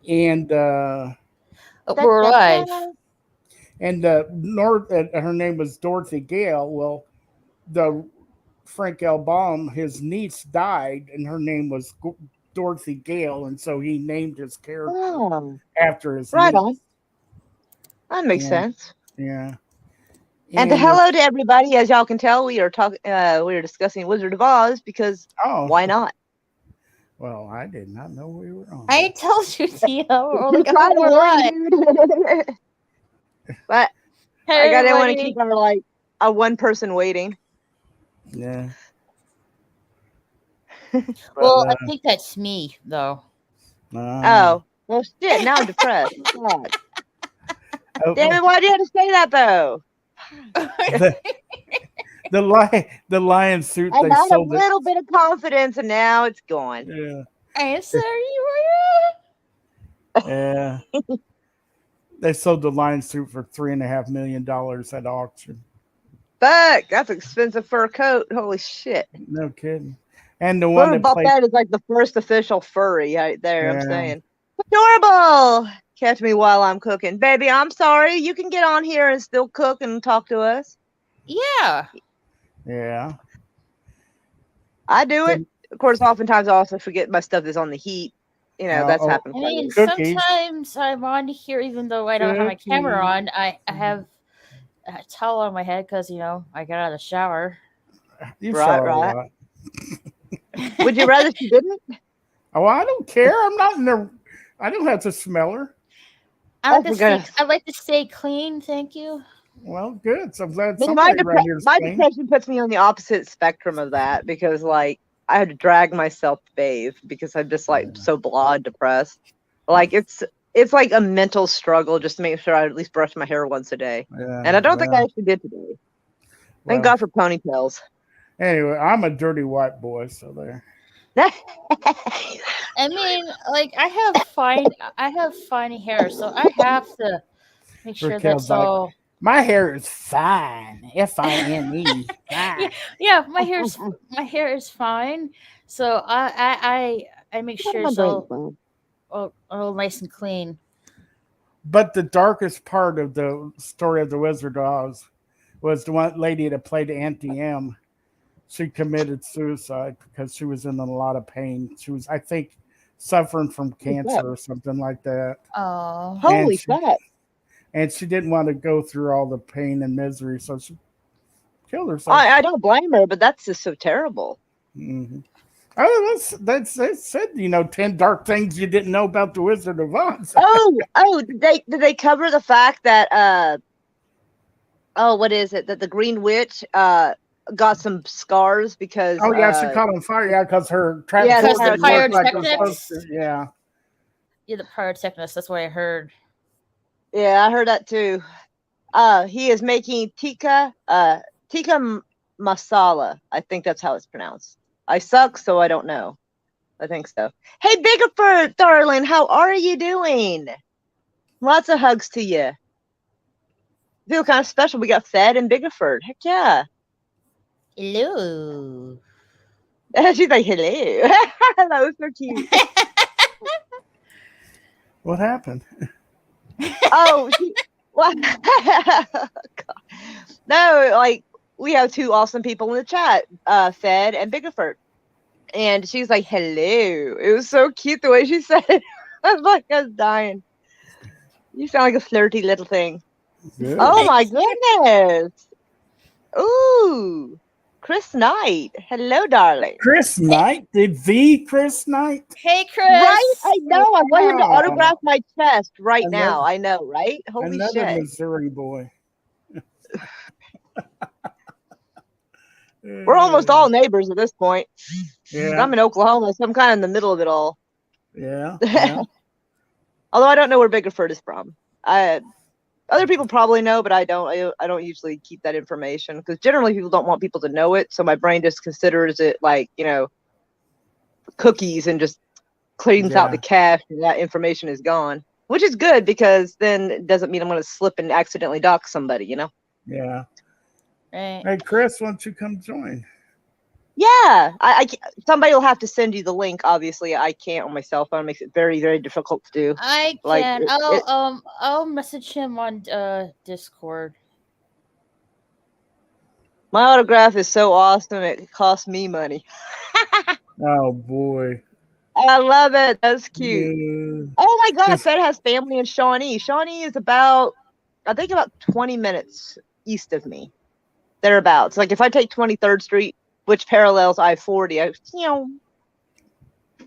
and We're alive. her name was Dorothy Gale. Well, the Frank L. Baum, his niece died, and her name was Dorothy Gale, and so he named his character Oh, after his right on. niece. That makes And sense. yeah, And and hello to everybody. As y'all can tell, we are talking. We are discussing Wizard of Oz because oh, why not? well, I did not know we were on. I told you, Tia. We're I'm like, trying to we're warn alive. you, dude. But Hey, I didn't want to everybody. keep our like a one person waiting. Yeah, but Well, I think that's me, though. uh, Oh well, shit. Now I'm depressed. God damn oh, it! Why do you have to say that though? the the lion suit I they had a sold it. little bit of confidence, and now it's gone. Yeah, I'm sorry, yeah. They sold the lion suit for $3.5 million at auction. Fuck, that's an expensive fur coat. Holy shit! No kidding. And the one Whoever that bought played, that is like the first official furry right there. I'm yeah, saying. Adorable. Catch me while I'm cooking, baby. I'm sorry. You can get on here and still cook and talk to us. yeah. yeah. I do it. The, Of course, oftentimes I also forget my stuff is on the heat. You know, that's oh, happened I quite a mean, bit. cookies, sometimes I'm on here, even though I don't have my camera cookies. on. I have a towel on my head because, I got out of the shower. You Right, shower a right. lot. Would you rather she didn't? Oh, I don't care. I'm not in the. I don't have to smell her. Oh, for goodness. I like to stay clean, thank you. Well, good. So I'm glad See, somebody around here is my clean. depression puts me on the opposite spectrum of that because, like, I had to drag myself to bathe because I'm just like so blah and depressed. Like it's like a mental struggle just to make sure I at least brush my hair once a day, Yeah. and I don't think I Well, actually did today. Thank well. God for ponytails. Anyway, I'm a dirty white boy, so there. I mean, like I have fine hair, so I have to make sure Raquel's that's like, all. my hair is fine. Fine. Yeah, Fine. yeah, my hair is fine. So I make sure My it's brain's fine. all nice and clean. But the darkest part of the story of the Wizard of Oz was the one lady that played Auntie M. She committed suicide because she was in a lot of pain. She was, I think, suffering from What's that? cancer or something like that. Oh, And Holy she fuck! didn't want to go through all the pain and misery, so she killed herself. I don't blame her, but that's just so terrible. Hmm. Oh, that's said. 10 dark things you didn't know about the Wizard of Oz. Oh, did they cover the fact that oh, what is it? That the Green Witch got some scars because Oh yeah, she caught on fire. Yeah, because her yeah, because trapdoor the didn't work like it was supposed pyrotechnics. to. Yeah. Yeah, the pyrotechnics. That's what I heard. yeah, I heard that too. He is making tikka masala. I think that's how it's pronounced. I suck, so I don't know. I think so. Hey, Biggerford, darling, how are you doing? Lots of hugs to you. Feel kind of special. We got fed in Biggerford. Heck yeah. Hello. She's like, hello. That was so cute. What happened? Oh, what? No, like we have two awesome people in the chat, Fed and Biggerford. And she's like, hello. It was so cute the way she said it. I was like, I was dying. You sound like a flirty little thing. Good. Oh my goodness. Ooh. Chris Knight. Hello, darling. Chris Knight, the Chris Knight. Hey, Right? Chris. I know. I want him to Wow. autograph my chest right Another now. I know, right? Holy another shit. Missouri boy. We're almost all neighbors at this point. Yeah, I'm in Oklahoma, so I'm kind of in the middle of it all. yeah, yeah. Although I don't know where Biggerford is from. Other people probably know, but I don't. I don't usually keep that information because generally people don't want people to know it. So my brain just considers it like cookies and just cleans out the Yeah. cache, and that information is gone. Which is good because then it doesn't mean I'm going to slip and accidentally dox somebody. Yeah. Right. Hey, Chris, why don't you come join? Yeah, somebody will have to send you the link. Obviously, I can't on my cell phone. It makes it very, very difficult to do. I Like, can. I'll message him on Discord. my autograph is so awesome. It costs me money. Oh boy. I love it. That's cute. Yeah. Oh my God, Just- Fed has family in Shawnee. Shawnee is about 20 minutes east of me. Thereabouts. Like if I take 23rd Street, which parallels I-40,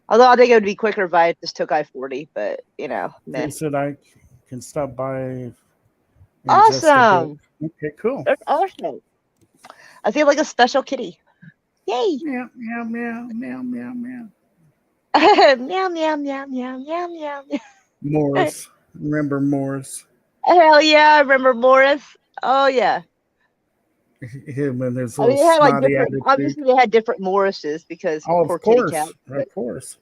although I think it would be quicker if I just took I-40, but They meh. said I can stop by. in just a Awesome. bit. Okay, cool. That's awesome. I feel like a special kitty. Yay. Meow, meow, meow, meow, meow, meow. Meow, meow, meow, meow, meow, meow. Morris. Remember Morris? Hell yeah, I remember Morris. Oh yeah. Him and his I mean, little they had like snotty different. attitude. Obviously, they had different Morrises because Oh, poor of kitty course. cat. Of course.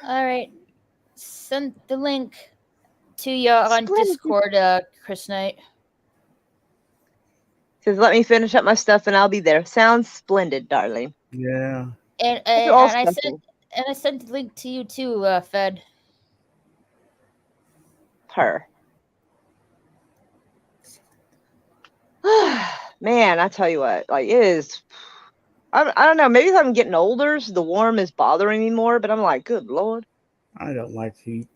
All right, send the link to you on Splendid. Discord, Chris Knight. Says, let me finish up my stuff and I'll be there. Sounds splendid, darling. Yeah. And They're all I special. sent the link to you too, Fed. Her. Man, I tell you what, like it is. I don't know. Maybe if I'm getting older, so the warm is bothering me more. But I'm like, good Lord. I don't like heat.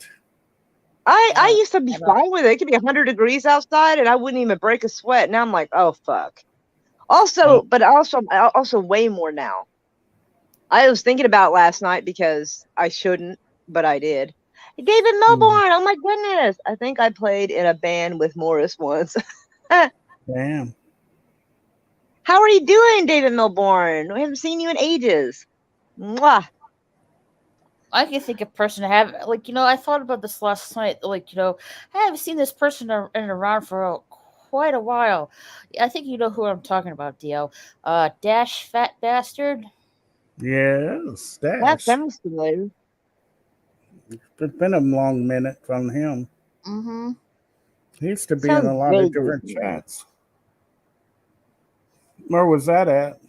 I used to be I don't- fine with it. It could be 100 degrees outside, and I wouldn't even break a sweat. Now I'm like, oh fuck. Also, but I also weigh more now. I was thinking about last night because I shouldn't, but I did. David Melbourne. Oh my goodness! I think I played in a band with Morris once. Damn. How are you doing, David Melbourne? We haven't seen you in ages. Mwah. I can think of person to have I thought about this last night. I haven't seen this person in around for quite a while. I think you know who I'm talking about, Dio. Dash Fat Bastard. Yes, That Dash. sounds familiar. It's been a long minute from him. Mm-hmm. He used to be Sounds in a lot of vaguely different familiar. chats. Where was that at?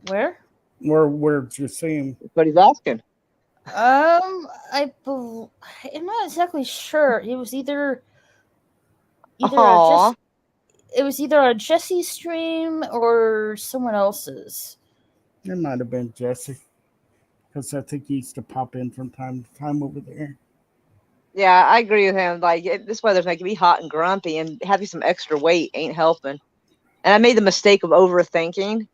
Where? Where'd you see him? That's what he's asking. I'm not exactly sure. It was either Aw. it was either on Jesse's stream or someone else's. It might have been Jesse. Because I think he used to pop in from time to time over there. Yeah, I agree with him. Like this weather's making me hot and grumpy, and having some extra weight ain't helping. And I made the mistake of overthinking,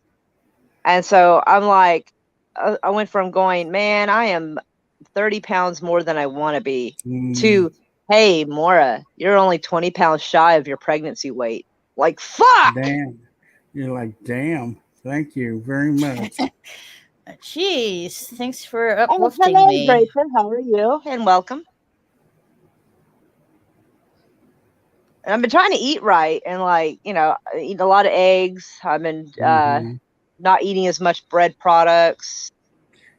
and so I'm like, I went from going, man, I am 30 pounds more than I want to be, to, hey, Maura, you're only 20 pounds shy of your pregnancy weight. Like, fuck. Damn. You're like, damn. Thank you very much. Jeez, thanks for Oh, uplifting hello, me. Draper. How are you? And welcome. And I've been trying to eat right, and eat a lot of eggs. I've been not eating as much bread products.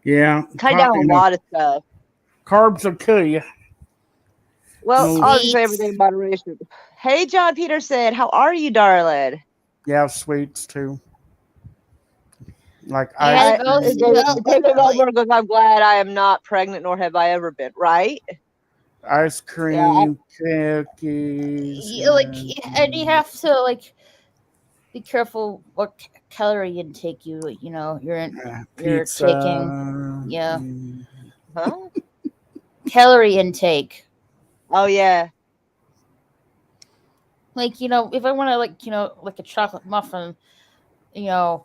Yeah. Cut down a lot of stuff. Carbs will kill you. Well, I'll just say everything in moderation. Hey, John Peterson, how are you, darling? Yeah, sweets too. Like David Melbourne goes, I'm glad I am not pregnant, nor have I ever been. Right? Ice cream, cookies. And you have to be careful what calorie intake you're pizza, taking. Yeah. Huh? Calorie intake. Oh yeah. If I want to like a chocolate muffin, it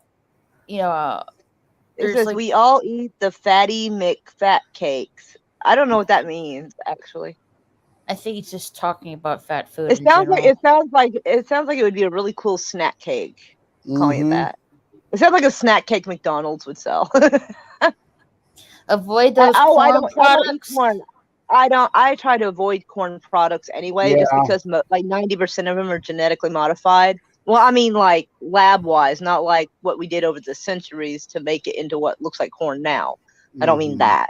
says we all eat the fatty McFat cakes. I don't know what that means, actually. I think it's just talking about fat food. It sounds like it would be a really cool snack cake. Calling it that. It sounds like a snack cake McDonald's would sell. Avoid those corn products. I try to avoid corn products anyway, just because 90% of them are genetically modified. Well, I mean, like lab-wise, not like what we did over the centuries to make it into what looks like corn now. I don't mean that.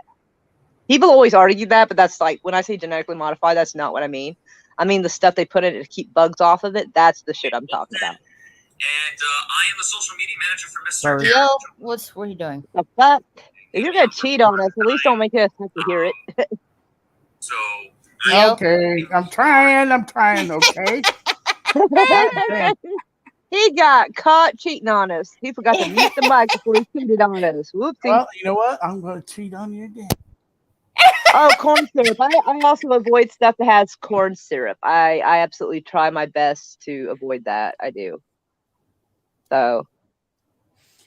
People always argue that, but that's like when I say genetically modified, that's not what I mean. I mean the stuff they put in it to keep bugs off of it. That's the shit I'm talking about. And I am the social media manager for Mr. Sorry. Jared. DL, what are you doing? The fuck? If you're gonna cheat on us, at least don't make us have to hear it. So, DL? Okay, I'm trying. Okay. Okay. He got caught cheating on us. He forgot to mute the mic before he cheated on us. Whoopsie. Well, you know what? I'm going to cheat on you again. Oh, corn syrup. I also avoid stuff that has corn syrup. I absolutely try my best to avoid that. I do. So,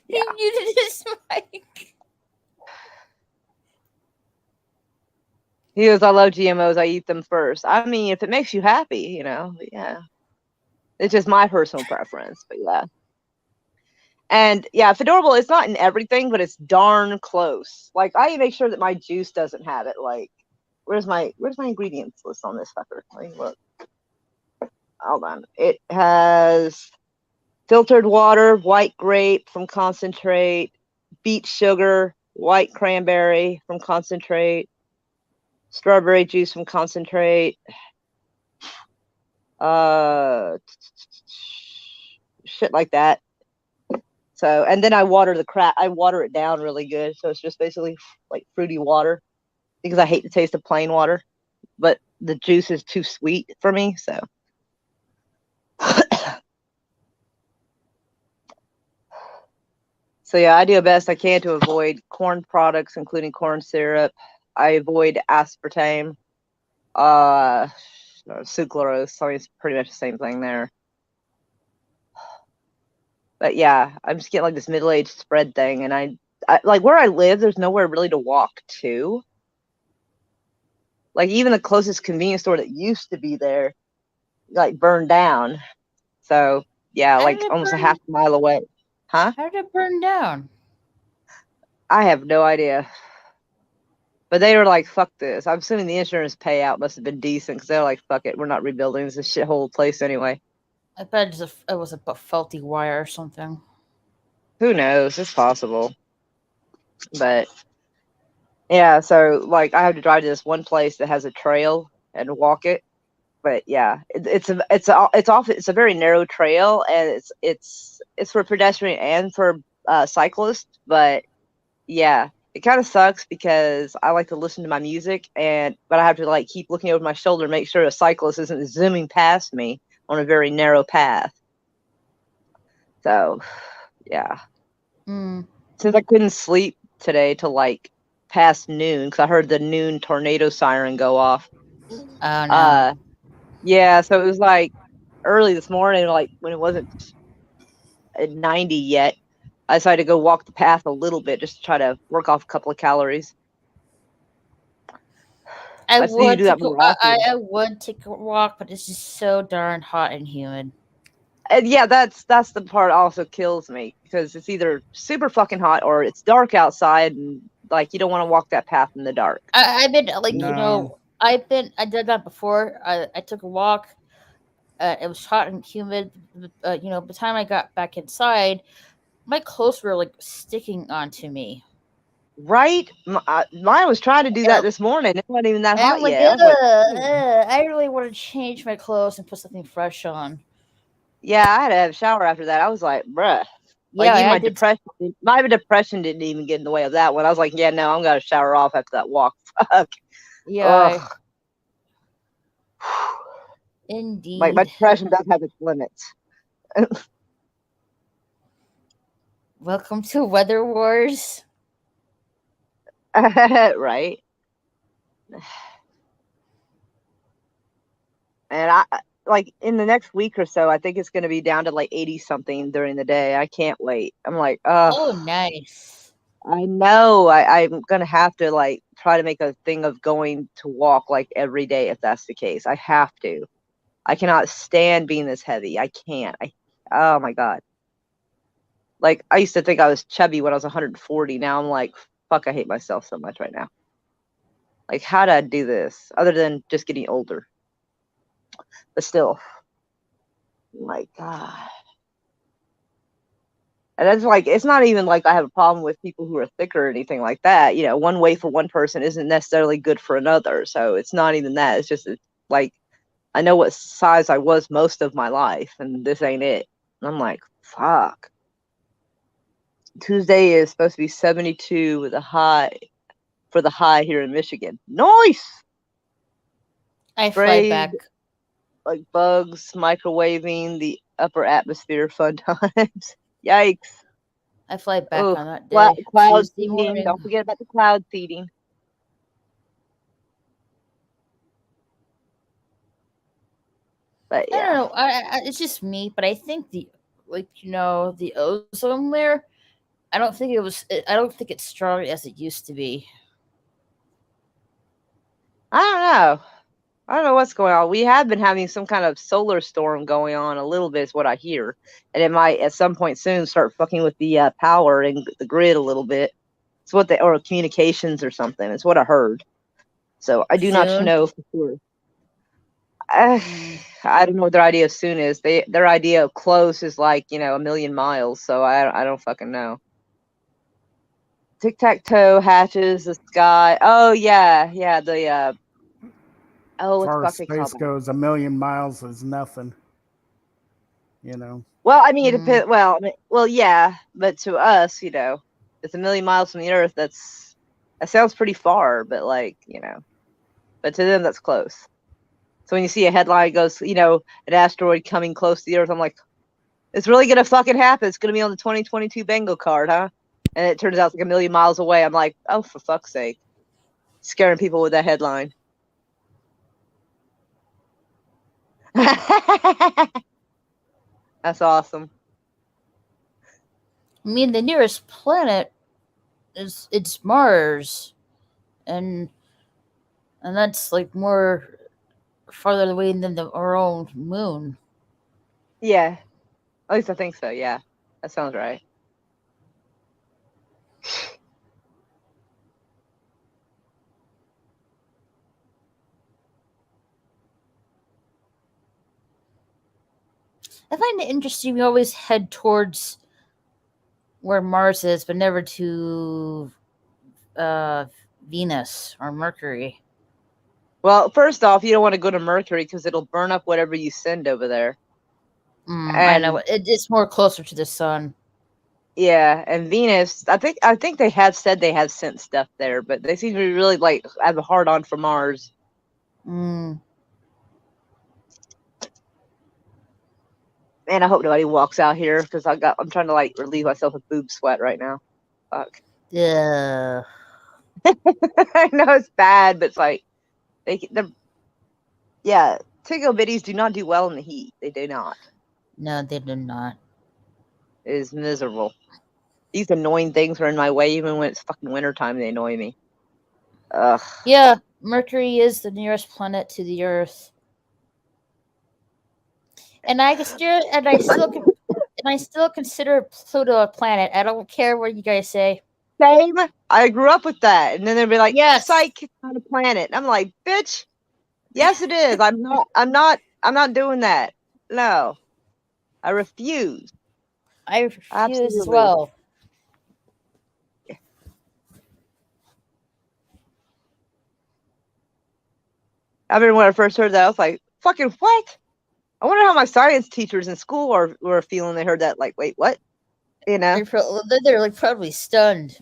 yeah. He muted his mic. He goes, I love GMOs. I eat them first. I mean, if it makes you happy, you know, yeah. It's just my personal preference, but yeah. And yeah, Fedorable, it's not in everything, but it's darn close. Like, I make sure that my juice doesn't have it. Like, where's my ingredients list on this fucker? Let me look. Hold on. It has filtered water, white grape from concentrate, beet sugar, white cranberry from concentrate, strawberry juice from concentrate, shit like that. So, and then I water it down really good. So it's just basically like fruity water because I hate the taste of plain water, but the juice is too sweet for me. So, so yeah, I do the best I can to avoid corn products, including corn syrup. I avoid aspartame, sucralose. So it's pretty much the same thing there. But yeah, I'm just getting like this middle-aged spread thing, and I like where I live. There's nowhere really to walk to. Like even the closest convenience store that used to be there, like burned down. So yeah, How like did it almost a burn? half mile away. Huh? How did it burn down? I have no idea. But they were like, "Fuck this." I'm assuming the insurance payout must have been decent because they're like, "Fuck it, we're not rebuilding this shithole place anyway." I bet it was a faulty wire or something. Who knows? It's possible. But yeah, so like I have to drive to this one place that has a trail and walk it. But yeah, it's a very narrow trail, and it's for pedestrian and for cyclists. But yeah, it kind of sucks because I like to listen to my music, but I have to like keep looking over my shoulder to make sure a cyclist isn't zooming past me on a very narrow path. So yeah, since I couldn't sleep today till like past noon because I heard the noon tornado siren go off. Oh no. Yeah, so it was like early this morning, like when it wasn't at 90 yet. I decided to go walk the path a little bit just to try to work off a couple of calories. I just need to would do that more often. I would take a walk, but it's just so darn hot and humid. And yeah, that's the part also kills me because it's either super fucking hot or it's dark outside and like you don't want to walk that path in the dark. I've been like No. I did that before. I took a walk. It was hot and humid. By the time I got back inside, my clothes were like sticking onto me. Right? Mine was trying to do that this morning. It wasn't even that And hot I'm like, yet. I really want to change my clothes and put something fresh on. Yeah, I had to have a shower after that. I was like, bruh. Like Yeah, my depression didn't even get in the way of that one. I was like, yeah, no, I'm gonna shower off after that walk. Fuck. Yeah. Indeed. Like my depression does have its limits. Welcome to Weather Wars. Right. And I like in the next week or so, I think it's going to be down to like 80 something during the day. I can't wait. I'm like, oh, nice. I know. I'm going to have to like try to make a thing of going to walk like every day if that's the case. I have to. I cannot stand being this heavy. I can't. Oh my God. Like I used to think I was chubby when I was 140. Now I'm like, fuck, I hate myself so much right now. Like, how did I do this other than just getting older? But still, my God. And that's like, it's not even like I have a problem with people who are thicker or anything like that. You know, one weight for one person isn't necessarily good for another. So it's not even that. It's just like, I know what size I was most of my life, and this ain't it. I'm like, fuck. Tuesday is supposed to be 72 with a high for the high here in Michigan. Nice. I fly Sprayed back. like bugs, microwaving the upper atmosphere. Fun times. Yikes. I fly back Oh, on that day. cloud Tuesday seeding. morning. Don't forget about the cloud seeding. But I don't yeah. know. It's just me, but I think the the ozone layer. I don't think it was. I don't think it's strong as it used to be. I don't know. I don't know what's going on. We have been having some kind of solar storm going on a little bit, is what I hear. And it might at some point soon start fucking with the power and the grid a little bit. It's what they, or communications or something. It's what I heard. So I do not Soon. know for sure. Mm. I don't know what their idea of soon is. Their idea of close is like, a million miles. So I don't fucking know. Tic tac toe hatches the sky. Oh yeah, yeah. The As what the far as fuck they call space that? goes, a million miles is nothing. You know. Well, I mean, it Mm. depends. Well, yeah, but to us, it's a million miles from the Earth. That sounds pretty far, but but to them, that's close. So when you see a headline goes, an asteroid coming close to the Earth, I'm like, it's really gonna fucking happen. It's gonna be on the 2022 bingo card, huh? And it turns out it's like a million miles away. I'm like, oh, for fuck's sake, scaring people with that headline. That's awesome. I mean, the nearest planet it's Mars, and that's like more farther away than our own moon. Yeah, at least I think so. Yeah, that sounds right. I find it interesting. We always head towards where Mars is, but never to uh, Venus or Mercury. Well, first off, you don't want to go to Mercury because it'll burn up whatever you send over there. I know And it's more closer to the sun. yeah, and Venus, I think they have said they have sent stuff there, but they seem to be really like have a hard on for Mars. Mm. And I hope nobody walks out here because I'm trying to like relieve myself of boob sweat right now. Fuck. Yeah. I know it's bad, but it's like they're yeah, tickle bitties do not do well in the heat. They do not. No, they did not. It is miserable. These annoying things are in my way even when it's fucking wintertime. They annoy me. Ugh. Yeah, Mercury is the nearest planet to the Earth, and I still consider Pluto a planet. I don't care what you guys say. Same. I grew up with that, and then they'd be like, Yes, "Psych, it's not a planet." And I'm like, "Bitch, yes, it is. I'm not. I'm not doing that. No, I refuse. I refuse as Absolutely. well. I remember when I first heard that, I was like, "Fucking what?" I wonder how my science teachers in school were feeling. They heard that, like, "Wait, what?" They're like probably stunned.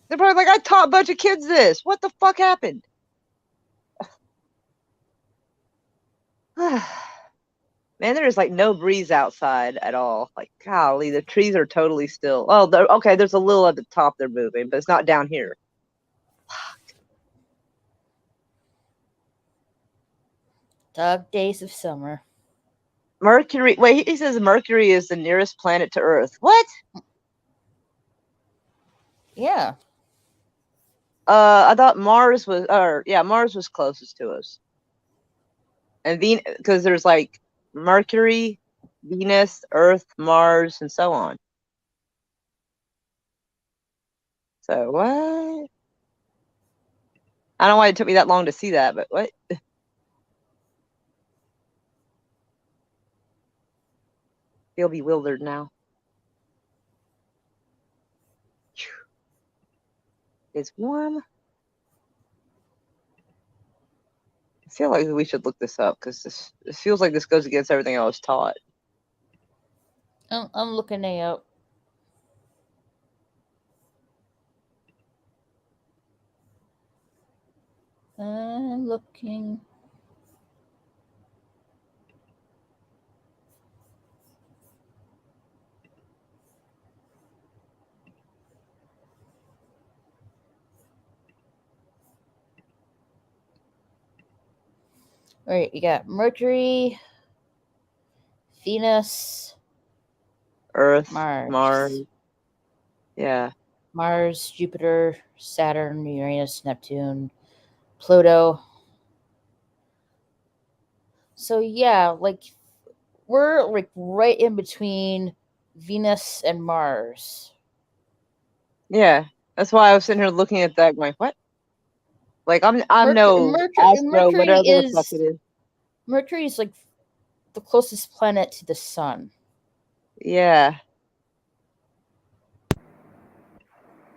They're probably like, "I taught a bunch of kids this. What the fuck happened?" Man, there's like no breeze outside at all. Like, golly, the trees are totally still. Oh, okay, there's a little at the top they're moving, but it's not down here. Dog days of summer. Mercury. Wait, he says Mercury is the nearest planet to Earth. What? Yeah. I thought Mars was, or yeah, Mars was closest to us, and Venus, because there's like Mercury, Venus, Earth, Mars, and so on. So what? I don't know why it took me that long to see that, but what? Feel bewildered now. It's warm. I feel like we should look this up because this feels like this goes against everything I was taught. I'm looking it up. I'm looking. All right, you got Mercury, Venus, Earth, Mars, Mars. Yeah. Mars, Jupiter, Saturn, Uranus, Neptune, Pluto. So yeah, like we're like right in between Venus and Mars. Yeah. That's why I was sitting here looking at that going, what? Like I'm no astro, Mercury whatever the fuck it is is. Mercury is like the closest planet to the sun. Yeah.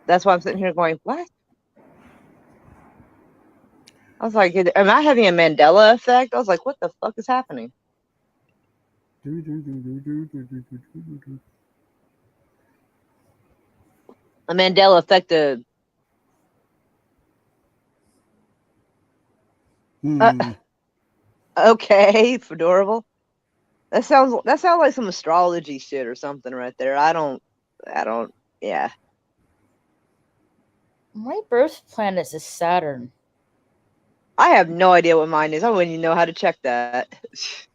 That's why I'm sitting here going, what? I was like, am I having a Mandela effect? I was like, what the fuck is happening? A Mandela effect of okay, it's adorable. That sounds like some astrology shit or something right there. I don't yeah. My birth planet is Saturn. I have no idea what mine is. I wouldn't even know how to check that. Is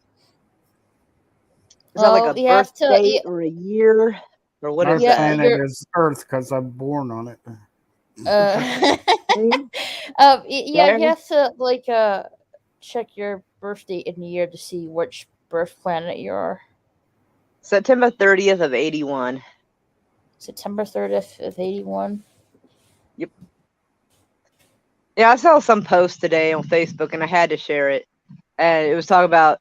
that like Well, a you birth have to. date or a year? Or what My is Yeah, that? planet you're. is Earth because I'm born on it. Uh, See? yeah, There. you have to check your birth date and year to see which birth planet you are. September 30th of 81. September 30th of 81. Yep. Yeah, I saw some post today on Facebook and I had to share it. And it was talking about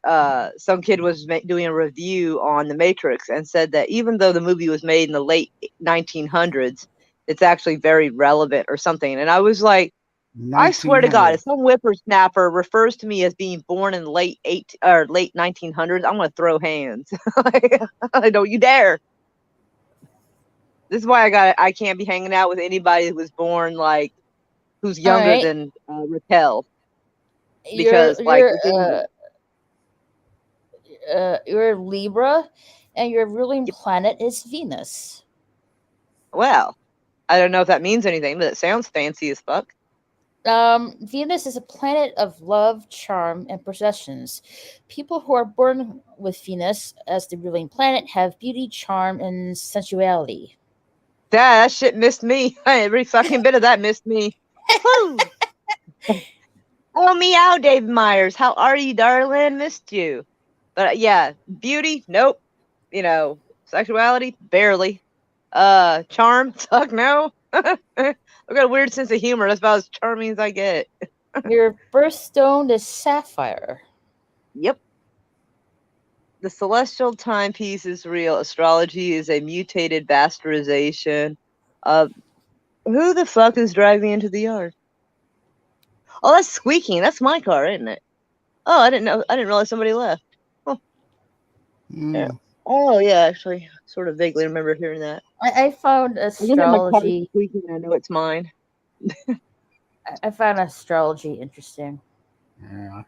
some kid was doing a review on The Matrix and said that even though the movie was made in the late 1900s, it's actually very relevant or something. And I was like, I swear to God, 1900. if some whippersnapper refers to me as being born in late 1900s, I'm gonna throw hands. Don't you dare! This is why I can't be hanging out with anybody who was born like who's All younger right, than Raquel you're because like you're within you're Libra, and your ruling yep, planet is Venus. well, I don't know if that means anything, but it sounds fancy as fuck. Venus is a planet of love, charm, and possessions. People who are born with Venus as the ruling planet have beauty, charm, and sensuality. That shit missed me. Every fucking bit of that missed me. Woo! Oh, meow, Dave Myers. How are you, darling? Missed you. But yeah, beauty, nope. You know, sexuality, barely. Charm, fuck no. I've got a weird sense of humor. That's about as charming as I get. Your birthstone is sapphire. Yep. The celestial timepiece is real. Astrology is a mutated bastardization of who the fuck is driving into the yard? Oh, that's squeaking. That's my car, isn't it? Oh, I didn't know. I didn't realize somebody left. Oh, yeah. Oh, yeah. Actually, sort of vaguely remember hearing that. I found I can hear my car astrology. squeaking. I know it's mine. I found astrology interesting. Yeah,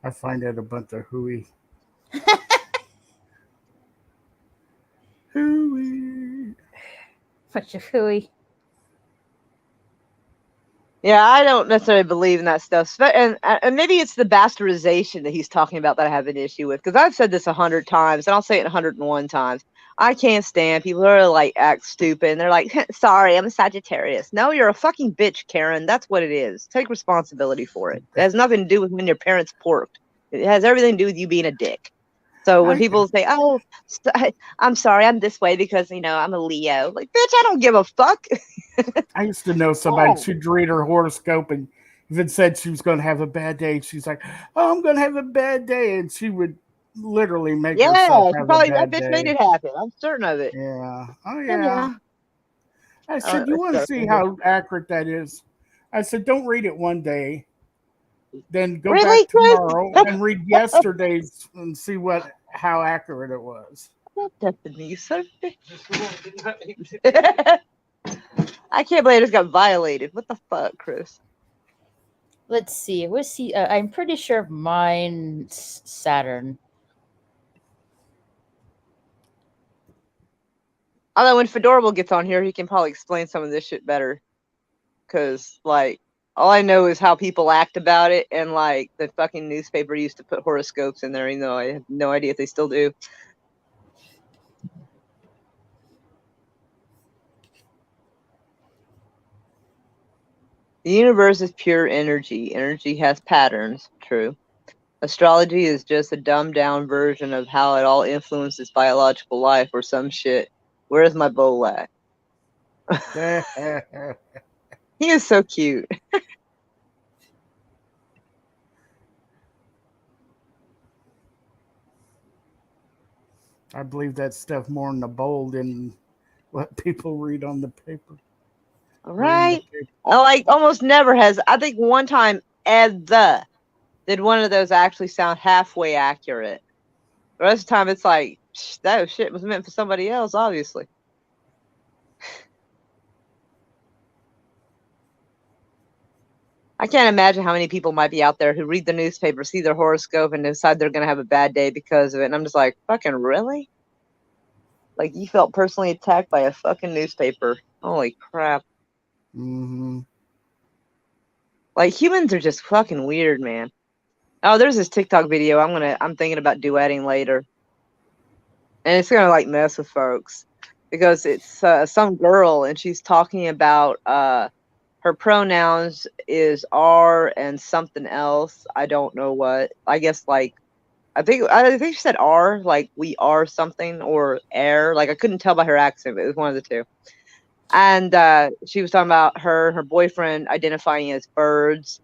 I find it a bunch of hooey. Hooey. Bunch of hooey. Yeah, I don't necessarily believe in that stuff. And maybe it's the bastardization that he's talking about that I have an issue with. Because I've said this 100 times, and I'll say it 101 times. I can't stand people who are like act stupid. And they're like, sorry, I'm a Sagittarius. No, you're a fucking bitch, Karen. That's what it is. Take responsibility for it. It has nothing to do with when your parents porked. It has everything to do with you being a dick. So when people say, "Oh, I'm sorry, I'm this way because I'm a Leo," like, bitch, I don't give a fuck. I used to know somebody, she'd read her horoscope and if it said she was going to have a bad day, she's like, "Oh, I'm going to have a bad day." And she would literally make herself Yeah, she have a probably that bad bitch made day. it happen. I'm certain of it. Yeah. Oh, And yeah. I said, "You let's want to go see from here. how accurate that is?" I said, "Don't read it one day. Then go Really, back Chris? tomorrow and read yesterday's and see how accurate it was." You son of a bitch. I can't believe I just got violated. What the fuck, Chris? Let's see. What's he? I'm pretty sure mine's Saturn. Although when Fedorable gets on here, he can probably explain some of this shit better. Because, like, all I know is how people act about it, and, like, the fucking newspaper used to put horoscopes in there, even though I have no idea if they still do. The universe is pure energy. Energy has patterns. True. Astrology is just a dumbed down version of how it all influences biological life or some shit. Where's my bowl at? He is so cute. I believe that stuff more in the bold than what people read on the paper. Right? Like, almost never has. I think one time Ed the did one of those actually sound halfway accurate. The rest of the time, it's like, that shit was meant for somebody else, obviously. I can't imagine how many people might be out there who read the newspaper, see their horoscope, and decide they're going to have a bad day because of it. And I'm just like, fucking really? Like, you felt personally attacked by a fucking newspaper. Holy crap. Mm-hmm. Like, humans are just fucking weird, man. Oh, there's this TikTok video I'm thinking about duetting later. And it's gonna, like, mess with folks. Because it's some girl, and she's talking about her pronouns is R and something else. I don't know what. I guess, like, I think she said R, like we are something, or air. Like, I couldn't tell by her accent, but it was one of the two. And she was talking about her boyfriend identifying as birds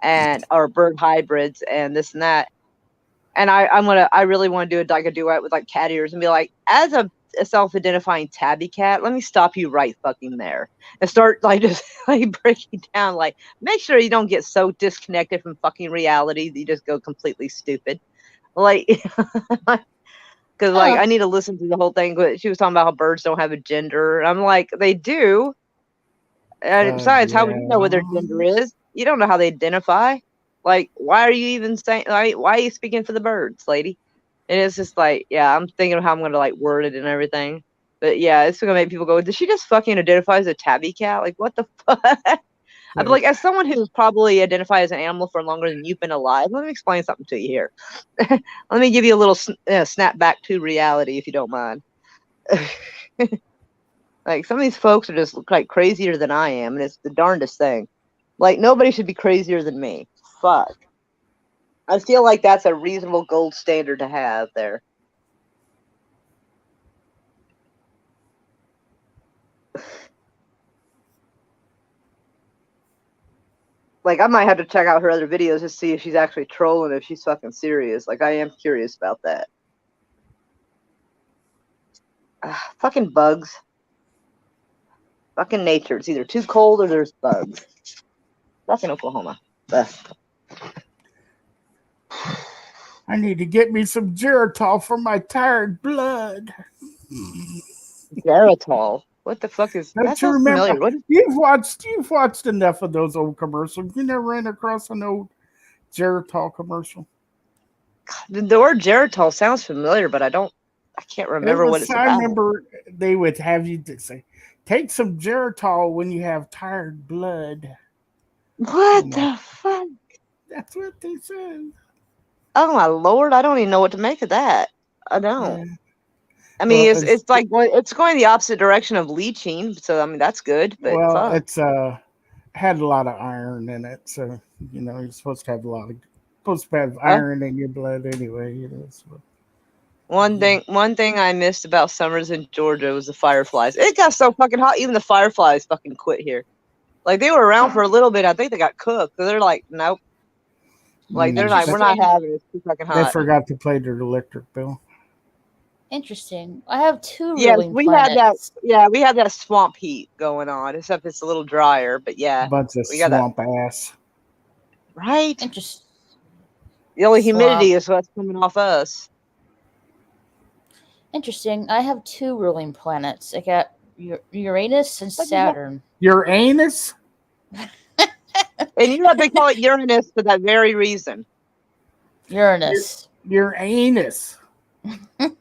or bird hybrids and this and that. And I really want to do a duet with, like, cat ears and be like, as a self-identifying tabby cat, let me stop you right fucking there and start, like, just like breaking down, like, make sure you don't get so disconnected from fucking reality that you just go completely stupid. Like, because, like, I need to listen to the whole thing. But she was talking about how birds don't have a gender. And I'm like, they do. And besides, how would you know what their gender is? You don't know how they identify. Like, why are you even saying, like, why are you speaking for the birds, lady? And it's just like, yeah, I'm thinking of how I'm going to, like, word it and everything. But yeah, it's going to make people go, did she just fucking identify as a tabby cat? Like, what the fuck? I'm like, as someone who's probably identified as an animal for longer than you've been alive, let me explain something to you here. Let me give you a little snap back to reality, if you don't mind. Like, some of these folks are just, like, crazier than I am, and it's the darndest thing. Like, nobody should be crazier than me. Fuck. I feel like that's a reasonable gold standard to have there. Like, I might have to check out her other videos to see if she's actually trolling, if she's fucking serious. Like, I am curious about that. Fucking bugs. Fucking nature. It's either too cold or there's bugs. Fucking Oklahoma. Ugh. I need to get me some Geritol for my tired blood. Geritol. What the fuck is Don't that? you Sounds remember? familiar. What is, You've watched enough of those old commercials. You never ran across an old Geritol commercial. the word Geritol sounds familiar, but I can't remember what it's I about. remember they would have you say, take some Geritol when you have tired blood. What the fuck? That's what they said. Oh my lord, I don't even know what to make of that. I don't. Yeah. I mean, Well, it's like it's going the opposite direction of leaching, so I mean that's good. But well, fuck. it's had a lot of iron in it, so you know you're supposed to have iron in your blood anyway. You know. So. One thing I missed about summers in Georgia was the fireflies. It got so fucking hot, even the fireflies fucking quit here. Like, they were around for a little bit. I think they got cooked. So they're like, nope. Like, they're like, we're not having it. It's too fucking hot. They forgot to pay their electric bill. Interesting. I have two Yes, ruling we planets. had that. Yeah, we had that swamp heat going on, except it's a little drier. But yeah, Bunch of we got swamp ass. Right. Interesting. The only humidity is what's coming off us. Interesting. I have 2 ruling planets. I got Uranus and What the hell? Saturn. Your anus? And you know they call it Uranus for that very reason. Uranus. Your anus. It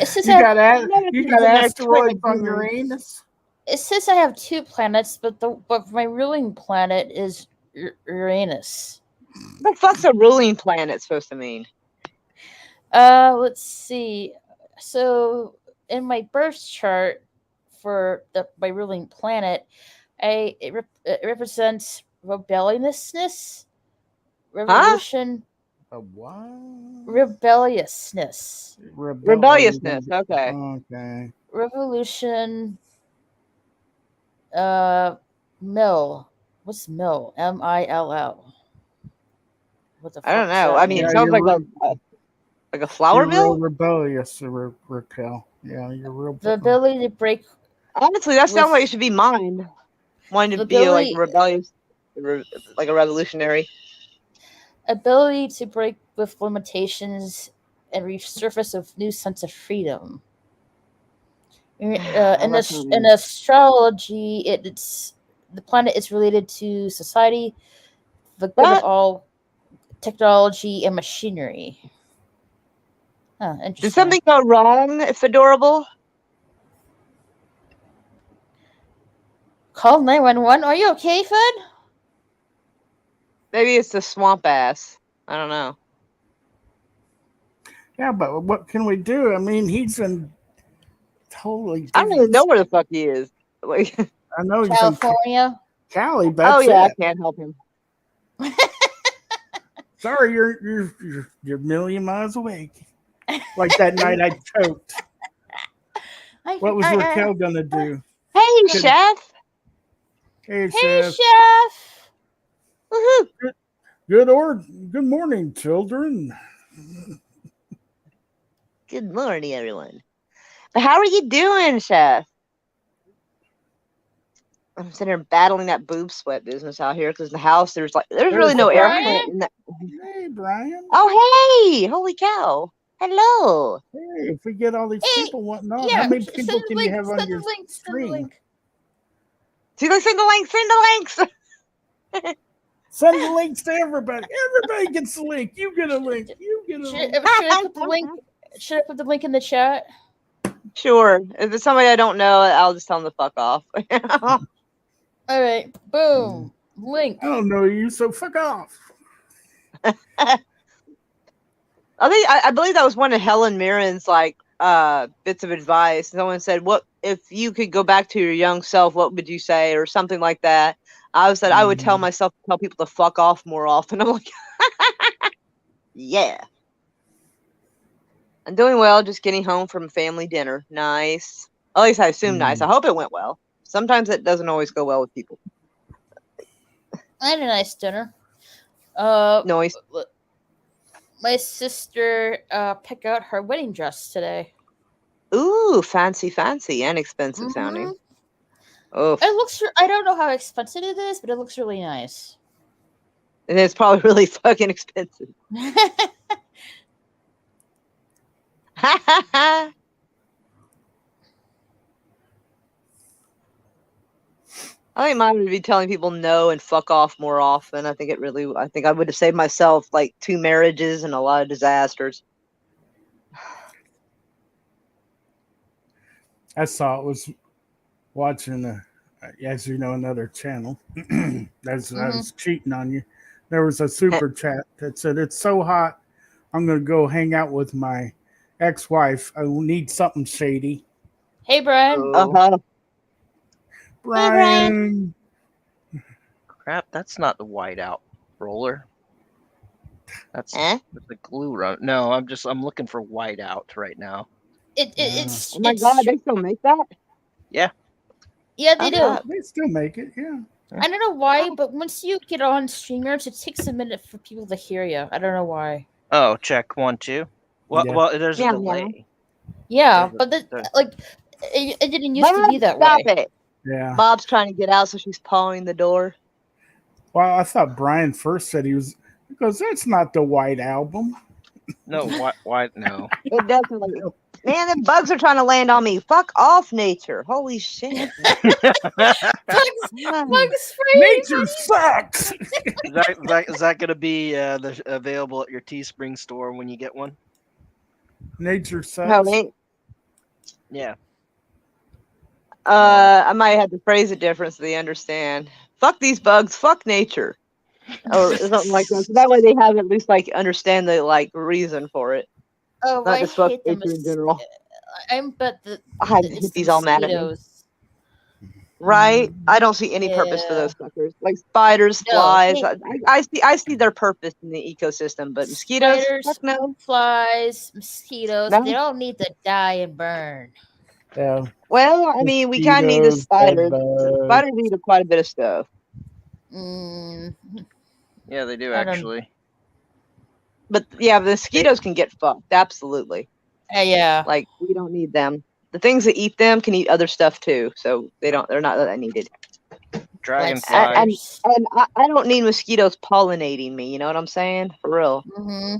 says You I got have, you got asteroids on your anus? it says I have 2 planets, but my ruling planet is Uranus. What the fuck's a ruling planet supposed to mean? Let's see. So in my birth chart for my ruling planet, it represents rebelliousness, revolution, A what? rebelliousness, Rebelliousness. Okay. Okay. revolution. Mill. What's mill? Mill. What the fuck? I don't does know. that I mean, mean? it sounds like a flour You're real mill. rebellious, Raquel. Yeah, you're real. The ability to break. Honestly, that sounds with- like it should be mine. Wanting to The be like ability- rebellious, like a revolutionary. ability to break with limitations and resurface a new sense of freedom. In astrology, it's the planet is related to society, the good What? of all technology and machinery. Huh, interesting. Did something go wrong? If adorable. Call 911. Are you okay, Fud? Maybe it's the swamp ass. I don't know. Yeah, but what can we do? I mean, he's in totally. I don't even know where the fuck he is. Like, I know he's California. in Cali, but oh yeah, it. I can't help him. Sorry, you're a million miles away. Like that night I choked. What was Raquel gonna do? Hey, chef. Hey, Hey, chef. chef. Woohoo. Good morning, children. Good morning, everyone. But how are you doing, chef? I'm sitting here battling that boob sweat business out here because in the house there's really no air Brian. plant in that. Hey, Brian. Oh hey, holy cow! Hello. Hey, if we get all these Hey, people wanting on, Yeah, how many send people the can link, you have send on the your link, send the stream? link. See, they send the links. Send the links. Send the links to everybody. Everybody gets the link. You get a link. You get a Should, link. should I put the link? Should I put the link in the chat? Sure. If it's somebody I don't know, I'll just tell them to fuck off. All right, boom, link. I don't know you, so fuck off. I believe that was one of Helen Mirren's bits of advice. Someone said, "What if you could go back to your young self? What would you say?" or something like that. I said I would tell myself to tell people to fuck off more often. I'm like, yeah. I'm doing well. Just getting home from family dinner. Nice. At least I assume nice. I hope it went well. Sometimes it doesn't always go well with people. I had a nice dinner. Noise. My sister picked out her wedding dress today. Ooh, fancy, and expensive sounding. Oh, It looks. I don't know how expensive it is, but it looks really nice. and it's probably really fucking expensive. I think mine would be telling people no and fuck off more often. I think I would have saved myself like 2 marriages and a lot of disasters. I saw it was watching, as you know, another channel. I was cheating on you. There was a super chat that said, "It's so hot. I'm going to go hang out with my ex-wife. I need something shady." Hey, Brian. Uh-huh. Brian. Crap, that's not the whiteout roller. That's the glue run. No, I'm looking for whiteout right now. It's Oh my god, they still make that? Yeah. Yeah, they do. They still make it, yeah. I don't know why, but once you get on streamers, it takes a minute for people to hear you. I don't know why. Oh, check 1, 2. Well, Yeah. well, there's a delay. Yeah, There's but there's- it didn't used to be that way. Stop it. Yeah. Bob's trying to get out, so she's pawing the door. Well, I thought Brian first said he goes, "That's not the White Album." No, why no? It definitely. Man, the bugs are trying to land on me. Fuck off, nature. Holy shit. Bugs spraying. Nature sucks. Is that gonna be available at your Teespring store when you get one? Nature Oh, sucks. ain't. Yeah. I might have to phrase it different so they understand. Fuck these bugs. Fuck nature. Or something like that. So that way they have at least like understand the like reason for it. Oh, Not I just fuck hate the nature in general. but it's the Hippies all mad at me. mosquitoes. Right? I don't see any purpose for Yeah. those fuckers. Like spiders, No, flies. hey. I see their purpose in the ecosystem, but mosquitoes, Spiders, fuck no. flies, mosquitoes, No. they all need to die and burn. Yeah. Well, I mean, we kind of need the Mosquitoes, spiders. bedbugs. Spiders need quite a bit of stuff. Mm, Yeah, they do I don't- actually. But yeah, the mosquitoes can get fucked. Absolutely. yeah. Like we don't need them. The things that eat them can eat other stuff too, so they're not that needed. Dragonflies. And I don't need mosquitoes pollinating me. You know what I'm saying? For real. Mm-hmm.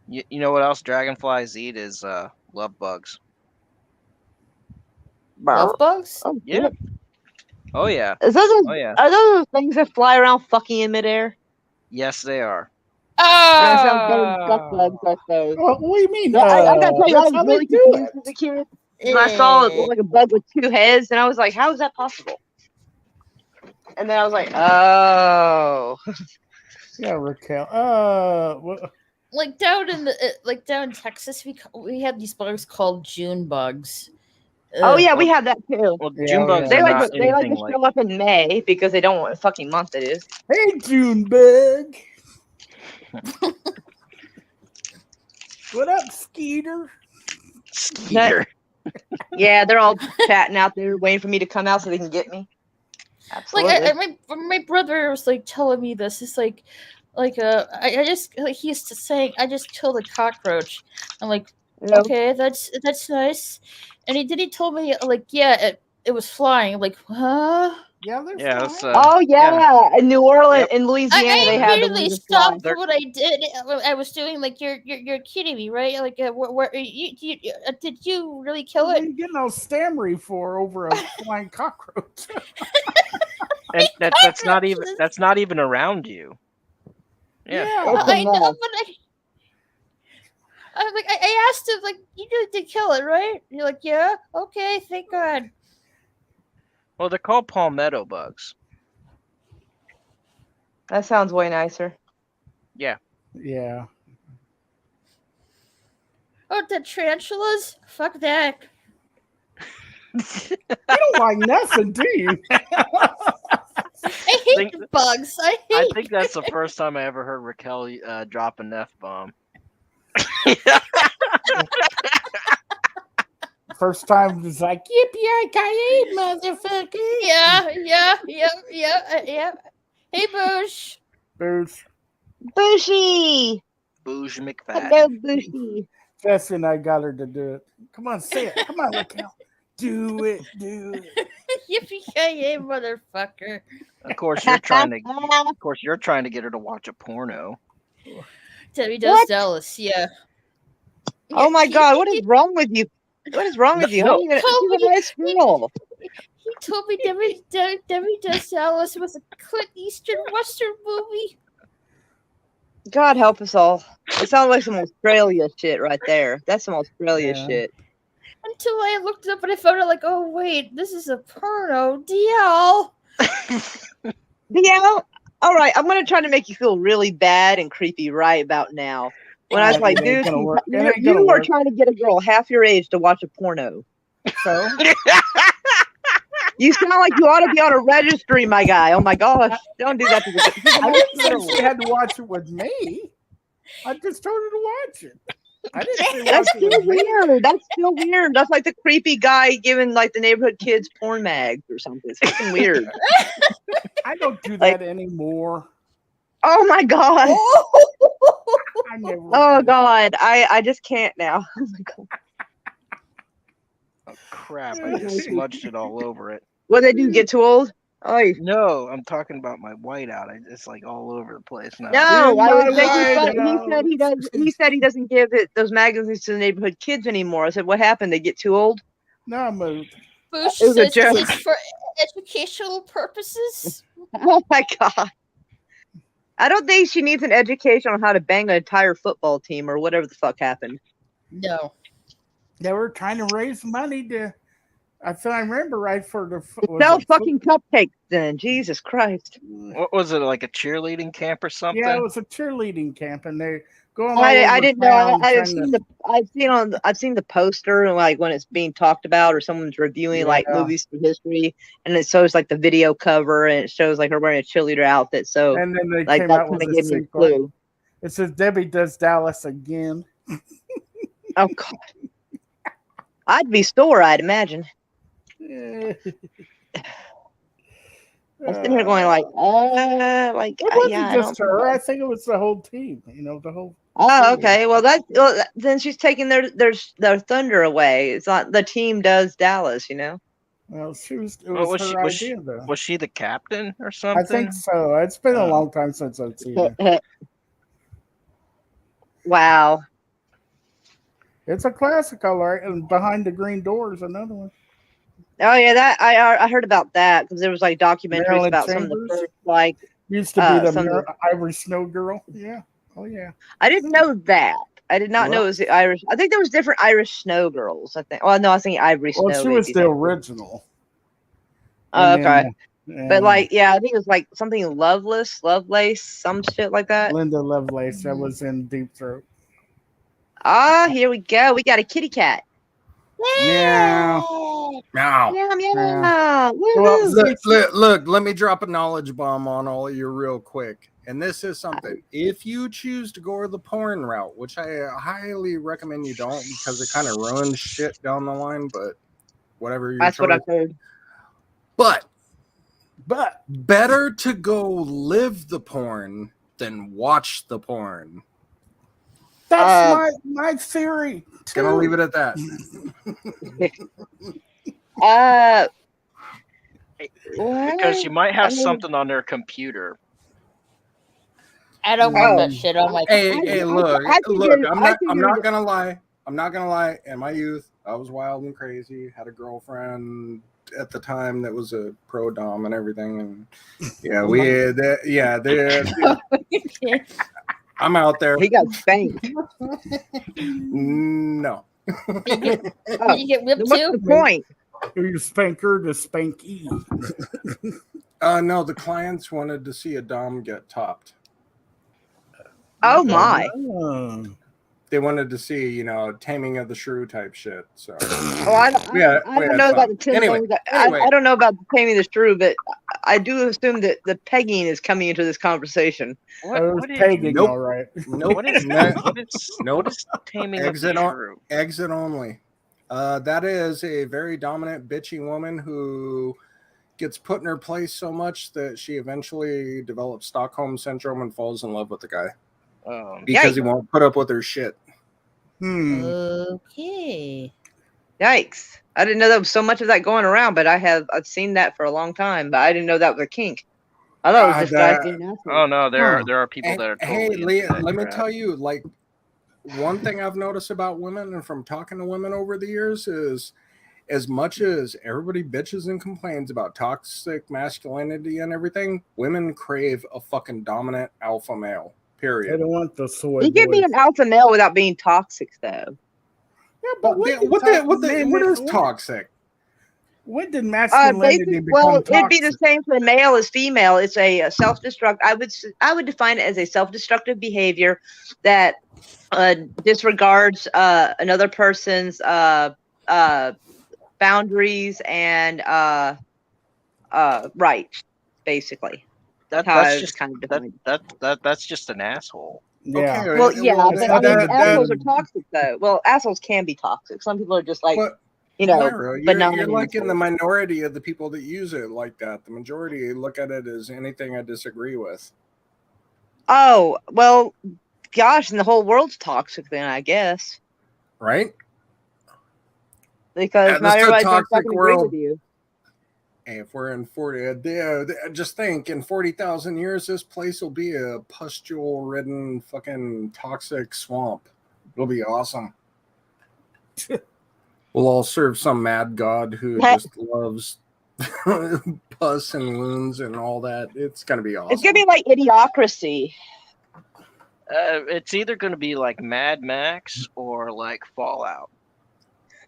You know what else dragonflies eat is love bugs. Love bugs? Oh, Yeah. shit. Oh yeah. Is those Oh yeah. Are those things that fly around fucking in midair? Yes, they are. That sounds better than duck Oh. bugs, I suppose. What do you mean? I gotta tell you, I That's was how they really do confused it. as a kid when I saw it look like a bug with two heads, and I was like, "How is that possible?" And then I was like, "Oh, Yeah, Raquel. What? Like down in Texas, we had these bugs called June bugs. oh Ugh. yeah, we have that too." Well, Yeah, June bugs yeah. They are like not to, they like anything to like. show up in May because they don't know what fucking month it is. Hey, Junebug. What up, Skeeter? Skeeter. Yeah, they're all chatting out there, waiting for me to come out so they can get me. Absolutely. Like my brother was like telling me this. It's like I just like he's saying I just killed a cockroach. I'm like, You know? okay, that's nice. And he told me like, yeah, it was flying. I'm like, huh? Yeah, they're Yeah, fine. that's, Oh yeah, in New Orleans, in I Louisiana, they have the immediately ones that fly. stopped what I did. I was doing like you're kidding me, right? Like where did you really kill What are it? you getting all stammery for over a flying cockroach? and that's not even around you. Yeah. That's I a know, mess. but I asked him like, you did kill it, right? You're like, yeah, okay, thank God. Well, they're called palmetto bugs. That sounds way nicer. Yeah. Oh, the tarantulas? Fuck that. You don't like nothing, do you? I hate the bugs. I I think that's the first time I ever heard Raquel drop an F-bomb. First time it's like, yippee-ki-yay, motherfucker. Yeah. Hey, Bush. Boosh. Bushy. Boosh Hello, McFadden. Bushy. Jesse and I got her to do it. Come on, say it. Come on, Raquel. Do it. Yippee-ki-yay, motherfucker. Of course, you're trying to get her to watch a porno. Debbie does What? Dallas, yeah. Oh my God, what is wrong with you? What is wrong with you? How are you gonna? She's a nice girl. He told me Debbie does Dallas was a Clint Eastern Western movie. God help us all. It sounds like some Australia shit right there. That's some Australia Yeah. shit. Until I looked it up and I found out, like, oh wait, this is a porno. DL. Yeah. All right, I'm gonna try to make you feel really bad and creepy right about now. When I was like, It ain't dude, gonna work. It ain't you gonna were work. trying to get a girl half your age to watch a porno. So You sound like you ought to be on a registry, my guy. Oh my gosh, don't do that to the. I didn't say she had to watch it with me. I just told her to watch it. I didn't say That's watch it still with me. weird. That's still weird. That's like the creepy guy giving like the neighborhood kids porn mags or something. It's fucking weird. I don't do Like- that anymore. Oh my god. I never. Oh did. god. I just can't now. Oh my god. Oh crap! I just smudged it all over it. What they do? Get too old? Oy. No, I'm talking about my whiteout. It's like all over the place now. No, In I was my making fun. whiteout. He said he said he doesn't give those magazines to the neighborhood kids anymore. I said, what happened? They get too old? No, I moved. Bush It was a says joke. it's for educational purposes. Oh my god. I don't think she needs an education on how to bang an entire football team or whatever the fuck happened. No. They were trying to raise money to. I remember right for the. Sell fucking cupcakes then. Jesus Christ. What was it, like a cheerleading camp or something? Yeah, it was a cheerleading camp, and they going all I over didn't know. town I've trying to- seen the poster and like when it's being talked about or someone's reviewing like Yeah. movies from history, and it shows like the video cover and it shows like her wearing a cheerleader outfit. So And then they like came that out kind with of a gave me a sequel. clue. It says Debbie does Dallas again. Oh god. I'd be sore, I'd imagine. Yeah. I'm sitting here going like, It wasn't yeah, I just don't her. think I think it was the whole team. The whole. Oh, okay. Well, then she's taking their thunder away. It's not the team does Dallas, Well, it was Well, her idea, though. Was she the captain or I something? think so. It's been a Oh. long time since I've seen it. Wow. It's a classic, all right. And Behind the Green Door is another one. Oh yeah, that I heard about that because there was like documentaries Marilyn about some of the Chambers? first like. Used to be the some of the- Ivory Snow Girl. Yeah. Oh yeah. I didn't know that. I did not know Well- it was the Irish. I think there was different Irish snow girls. I think. Well, no, I was thinking Ivory Well, Snow. she was maybe. the original. Oh, And okay. then, But like, yeah, I think it was like something Lovelace, some shit like that. Linda Lovelace, that was in Deep Throat. Ah, here we go. We got a kitty cat. Yeah. Now, Meow meow. Yeah. Woohoo. look, let me drop a knowledge bomb on all of you real quick. And this is something. If you choose to go the porn route, which I highly recommend you don't because it kind of ruins shit down the line, but whatever your That's what choice. I've heard. But But better to go live the porn than watch the porn. that's my theory. Gonna too. leave it at that. Because you might have I mean- something on their computer. I don't want Oh. that shit on my Hey, computer. hey, look, I think look. it- I'm I not. think I'm it- not gonna lie. I'm not gonna lie. In my youth, I was wild and crazy. Had a girlfriend at the time that was a pro dom and everything. And yeah, we had that. Yeah, I'm out there. He got spanked. No. Did you Oh, get whipped what's too? the point? You spanker to spanky. No, the clients wanted to see a dom get topped. Oh my! Oh. They wanted to see, taming of the shrew type shit. So Oh, I don't we had know fun. about the tin Anyway, things. anyway. I don't know about the taming the shrew, but I do assume that the pegging is coming into this conversation. It was What is pegging, Nope. all right. Nope. what is No. what is taming of the Exit on- shrew? Exit only. That is a very dominant, bitchy woman who gets put in her place so much that she eventually develops Stockholm syndrome and falls in love with the guy because he won't put up with her shit. Okay. Yikes! I didn't know there was so much of that going around, but I've seen that for a long time, but I didn't know that was a kink. I thought it was just guys being assholes. Oh no, there Huh. are people that are totally into Leah, that let me crap. tell you, like, one thing I've noticed about women and from talking to women over the years is as much as everybody bitches and complains about toxic masculinity and everything, women crave a fucking dominant alpha male. They Period. don't want the soy. You can be boys. an alpha male without being toxic, though. Yeah, but What is toxic? When did masculinity become Well, toxic? it'd be the same for male as female. It's a self-destruct. I would define it as a self-destructive behavior that disregards another person's boundaries and rights, basically. That's how I That's was just kind of defined. that's just an asshole. Yeah. Okay, Well, yeah, but I mean, that- assholes are toxic, though. Well, assholes can be toxic. Some people are just like, but Lyra, benign you're like in the assholes. minority of the people that use it like that. The majority look at it as anything I disagree with. Oh, well, gosh, and the whole world's toxic then, I guess. Right? Because Yeah, not this is a everybody's going to toxic fucking agree world. with you. Hey, if we're in 40, just think in 40,000 years, this place will be a pustule-ridden fucking toxic swamp. It'll be awesome. We'll all serve some mad god who just loves pus and wounds and all that. It's gonna be awesome. It's gonna be like Idiocracy. It's either going to be like Mad Max or like Fallout.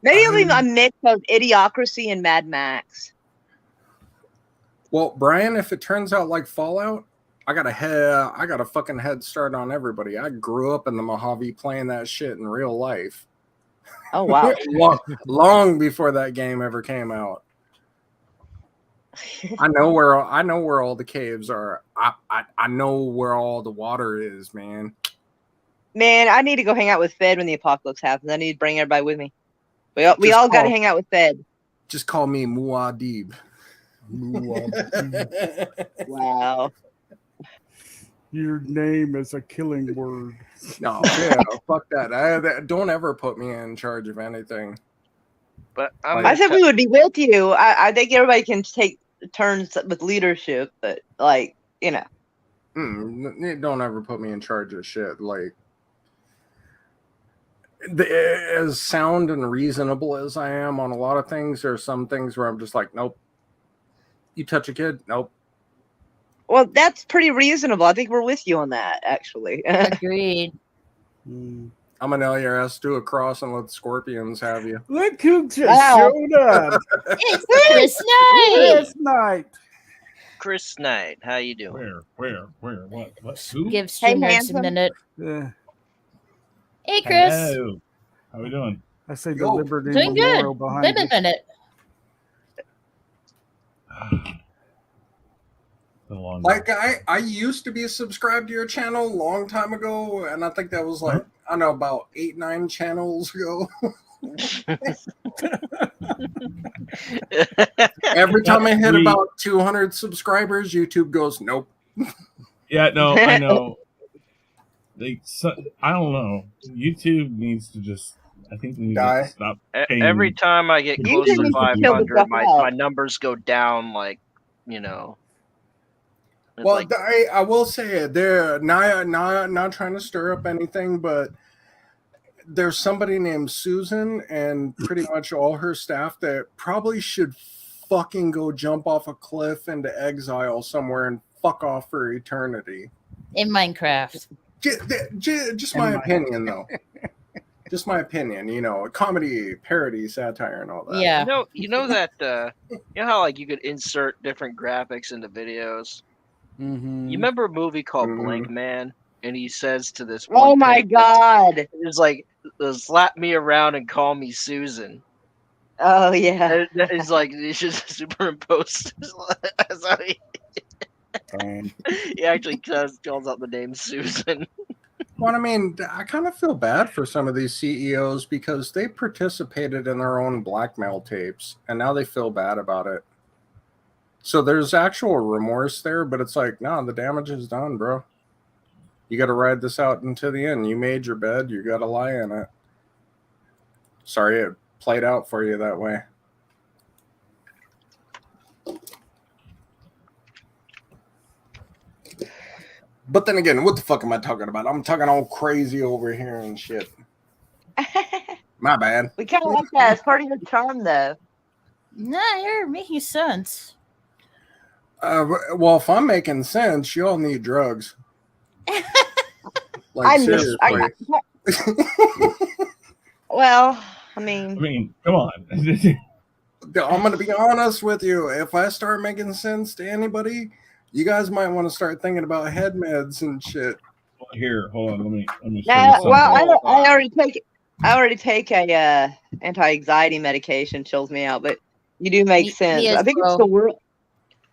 Maybe it'll be a mix of Idiocracy and Mad Max. Well, Brian, if it turns out like Fallout, I got a fucking head start on everybody. I grew up in the Mojave playing that shit in real life. Oh wow! long before that game ever came out. I know where all the caves are. I know where all the water is, man. Man, I need to go hang out with Fed when the apocalypse happens. I need to bring everybody with me. We all got to hang out with Fed. Just call me Muad'Dib. Wow. Your name is a killing word. No, yeah, fuck that. Don't ever put me in charge of anything. But I said we would be with you. I think everybody can take turns with leadership, but like, you know. Don't ever put me in charge of shit. Like, as sound and reasonable as I am on a lot of things, there are some things where I'm just like, nope. You touch a kid? Nope. Well, that's pretty reasonable. I think we're with you on that, actually. Agreed. I'm gonna nail your ass to a cross and let scorpions have you. Look who just showed up. It's Chris Knight. Chris Knight. Chris Knight, how you doing? Where? What? Who? Give streamers a minute. Yeah. Hey, Chris. Hello. How we doing? I say the Yo. Liberty Doing good. Memorial behind Wait a you. minute. Been a long Like day. I used to be subscribed to your channel a long time ago, and I think that was like I don't know about 8-9 channels ago. Every time I hit about 200 subscribers, YouTube goes, nope. Yeah, no, I know. I don't know. YouTube needs to just. I think we need Die. to stop. paying- Every time I get You close to need to kill the 500, fuck my out. numbers go down like, you know. It's Well, like, I will say they're not trying to stir up anything, but there's somebody named Susan and pretty much all her staff that probably should fucking go jump off a cliff into exile somewhere and fuck off for eternity. In Minecraft. Just my opinion, though. Just my opinion, you know, comedy, parody, satire, and all that. Yeah. you know that you know how like you could insert different graphics into videos. Mm-hmm. You remember a movie called Mhm. Blank Man, and he says to this. Oh one my pig, god. It's like slap me around and call me Susan. Oh yeah. And it's like you should superimpose. So he actually calls out the name Susan. Well, I mean, I kind of feel bad for some of these CEOs because they participated in their own blackmail tapes, and now they feel bad about it. So there's actual remorse there, but it's like, no, the damage is done, bro. You got to ride this out until the end. You made your bed. You got to lie in it. Sorry it played out for you that way. But then again, what the fuck am I talking about? I'm talking all crazy over here and shit. My bad. We kind of like that. It's part of your charm, though. Nah, you're making sense. Well, if I'm making sense, you all need drugs. Like, I miss. seriously. Well, I I mean, mean, come on. I'm going to be honest with you. If I start making sense to anybody, you guys might want to start thinking about head meds and shit. Here, hold on. Let me show you nah, something. well, I already take a anti-anxiety medication. Chills me out, but you do make Me sense. as I think it's well. the world.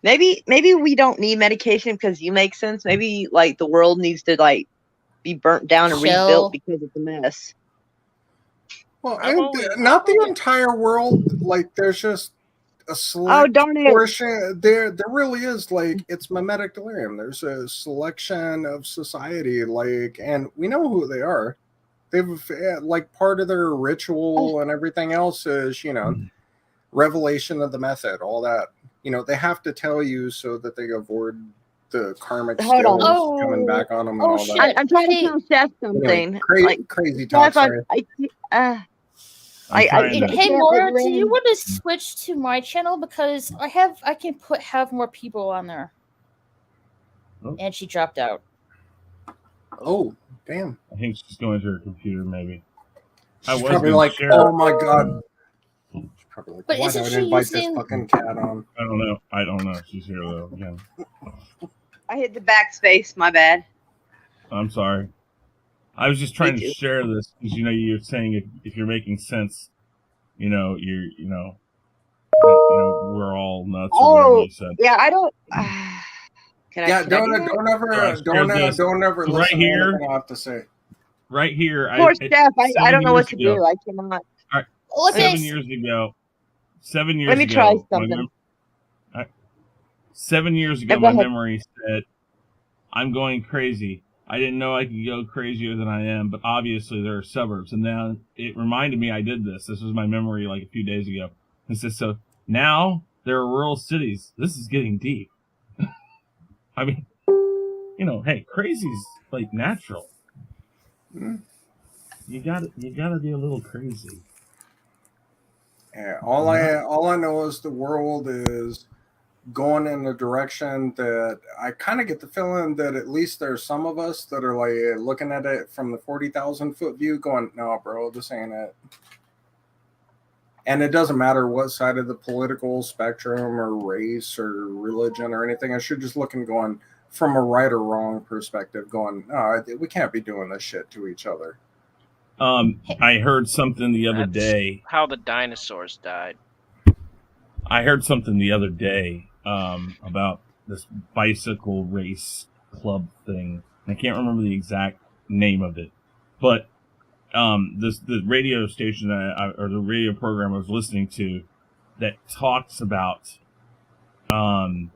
Maybe we don't need medication because you make sense. Maybe like the world needs to like be burnt down and Chill. rebuilt because it's a mess. Well, I've and always- not the entire world. Like, there's just a Oh select darn it! portion. There really is, like, it's mimetic delirium. There's a selection of society, like, and we know who they are. They've, like, part of their ritual and everything else is, you know, revelation of the method, all that. they have to tell you so that they avoid the karmic Hold on. skills coming back on them and all shit. that. I'm trying to Hey. tell Chef Anyway, something. crazy talk. Chef, I Sorry. I'm trying to. Hey can't Maura, win. do you want to switch to my channel because I can have more people on there? Oh. And she dropped out. Oh, damn. I think she's going to her computer, maybe. I She's was probably gonna like, share. oh my god. She's probably like, But why isn't did I she invite this using- fucking cat on? I don't know. I don't know. She's here though. Again. I hit the backspace. My bad. I'm sorry. I was just trying to too. share this because you're saying if you're making sense, you're we're all nuts or whatever Oh, you said. yeah. I don't. Can I? Yeah, Can I don't do that? ever Don't right listen here. to anything I have to say. Right here, Poor Chef. I 7 don't know what years to ago- do. I cannot. Look at 7 years ago. 7 years Let me ago. try my something. 7 years ago, Yeah, go my ahead. memory said, "I'm going crazy." I didn't know I could go crazier than I am, but obviously there are suburbs. And now it reminded me I did this. This was my memory like a few days ago. It says, so now there are rural cities. This is getting deep. I mean, hey, crazy's like natural. You gotta be a little crazy. Yeah, all I know is the world is going in a direction that I kind of get the feeling that at least there's some of us that are like looking at it from the 40,000 foot view going, no, bro, this ain't it. And it doesn't matter what side of the political spectrum or race or religion or anything. I should just look and going from a right or wrong perspective going, no, we can't be doing this shit to each other. I heard something the other That's day. how the dinosaurs died. I heard something the other day about this bicycle race club thing. I can't remember the exact name of it, but the radio station or the radio program I was listening to that talks about what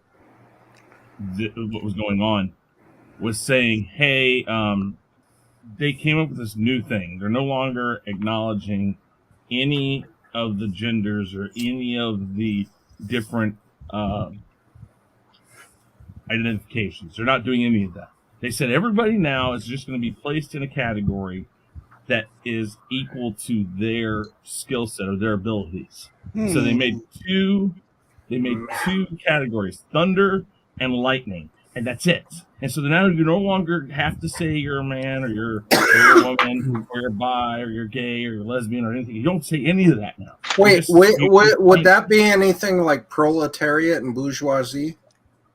was going on was saying, hey, they came up with this new thing. They're no longer acknowledging any of the genders or any of the different identifications. They're not doing any of that. They said everybody now is just going to be placed in a category that is equal to their skill set or their abilities. So they made two categories, thunder and lightning, and that's it. And so now you no longer have to say you're a man or you're a woman or you're bi or you're gay or you're lesbian or anything. You don't say any of that now. Wait, would that be anything like proletariat and bourgeoisie?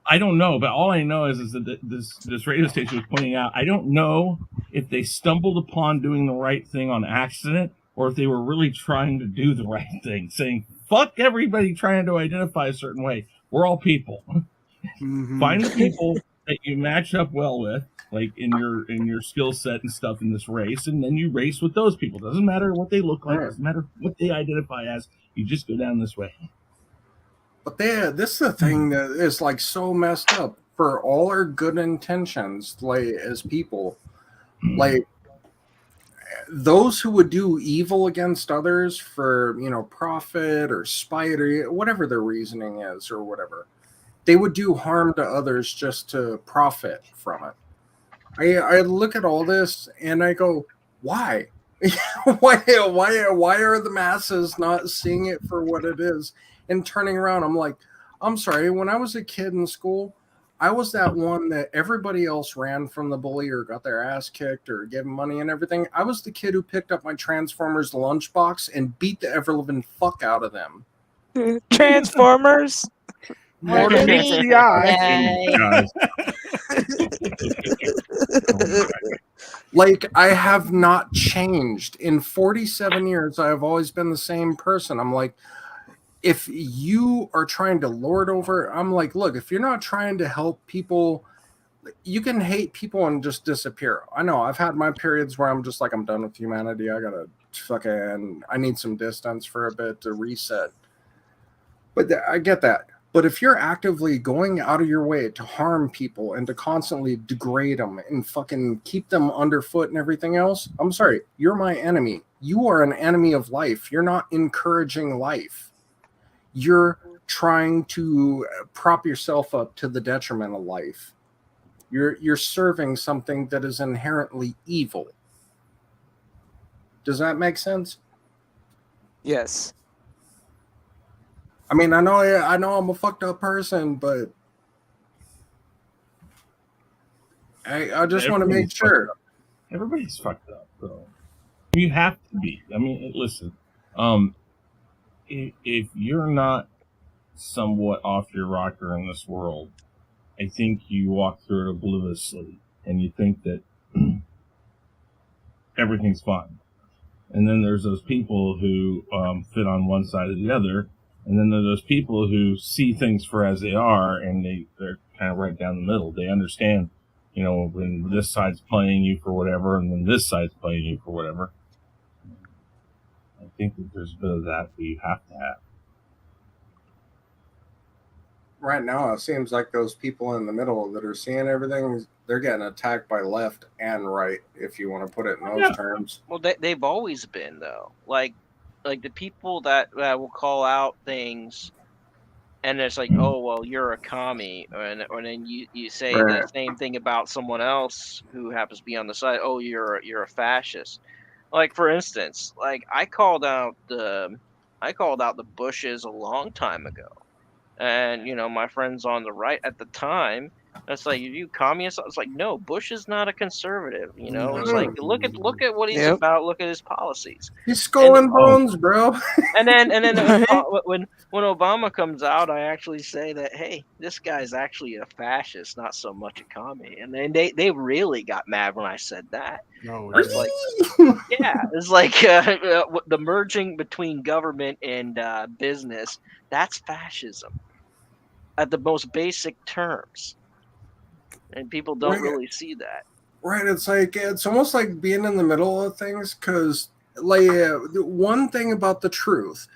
I don't know, but all I know is that this radio station was pointing out, I don't know if they stumbled upon doing the right thing on accident or if they were really trying to do the right thing, saying, fuck everybody trying to identify a certain way. We're all people. Find the people that you match up well with, like in your skill set and stuff in this race, and then you race with those people. Doesn't matter what they look like, doesn't matter what they identify as, you just go down this way. But this is the thing that is like so messed up. For all our good intentions, like as people, like those who would do evil against others for profit or spite or whatever their reasoning is or whatever, they would do harm to others just to profit from it. I look at all this and I go, why? why are the masses not seeing it for what it is and turning around? I'm like, I'm sorry, when I was a kid in school, I was that one that everybody else ran from the bully or got their ass kicked or gave money and everything. I was the kid who picked up my Transformers lunchbox and beat the ever-living fuck out of them. Transformers? More than me. HDI. Like, I have not changed. In 47 years, I have always been the same person. I'm like, if you are trying to lord over, I'm like, look, if you're not trying to help people, you can hate people and just disappear. I know I've had my periods where I'm just like, I'm done with humanity. I need some distance for a bit to reset. But I get that. But if you're actively going out of your way to harm people and to constantly degrade them and fucking keep them underfoot and everything else, I'm sorry, you're my enemy. You are an enemy of life. You're not encouraging life. You're trying to prop yourself up to the detriment of life. You're serving something that is inherently evil. Does that make sense? Yes. I mean, I know I'm a fucked up person, but I just want to make Everybody's sure. fucked up. Everybody's fucked up, though. You have to be. I mean, listen. If you're not somewhat off your rocker in this world, I think you walk through it obliviously, and you think that everything's fine. And then there's those people who fit on one side or the other, and then there's those people who see things for as they are, and they're kind of right down the middle. They understand, when this side's playing you for whatever, and then this side's playing you for whatever. I think that there's a bit of that you have to have. Right now, it seems like those people in the middle that are seeing everything, they're getting attacked by left and right, if you want to put it in those terms. Well, they've always been, though. Like the people that will call out things, and it's like, oh, well, you're a commie, and then you say the same thing about someone else who happens to be on the side. Oh, you're a fascist. Like, for instance, like I called out the Bushes a long time ago. And, my friends on the right at the time, it's like, you communist? It's like, no, Bush is not a conservative. It's like, look at what he's about. Look at his policies. He's skull and bones, bro. And then when Obama comes out, I actually say that, hey, this guy's actually a fascist, not so much a commie. And then they really got mad when I said that. No, It's like, yeah, it's like the merging between government and business. That's fascism at the most basic terms, and people don't really see that. Right, it's almost like being in the middle of things, because one thing about the truth,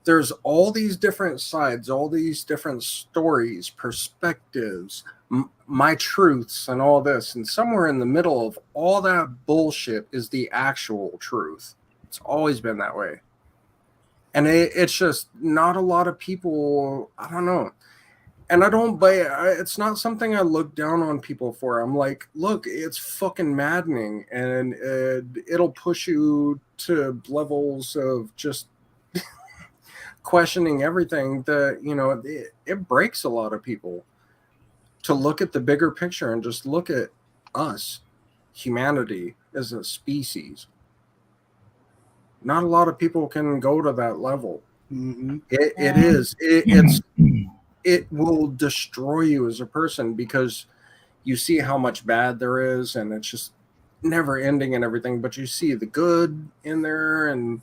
there's all these different sides, all these different stories, perspectives, my truths, and all this, and somewhere in the middle of all that bullshit is the actual truth. It's always been that way, and it's just not a lot of people. I don't know. And I don't buy it. It's not something I look down on people for. I'm like, look, it's fucking maddening, and it'll push you to levels of just questioning everything. That it breaks a lot of people to look at the bigger picture and just look at us, humanity as a species. Not a lot of people can go to that level. Mm-hmm. It will destroy you as a person, because you see how much bad there is, and it's just never ending and everything, but you see the good in there, and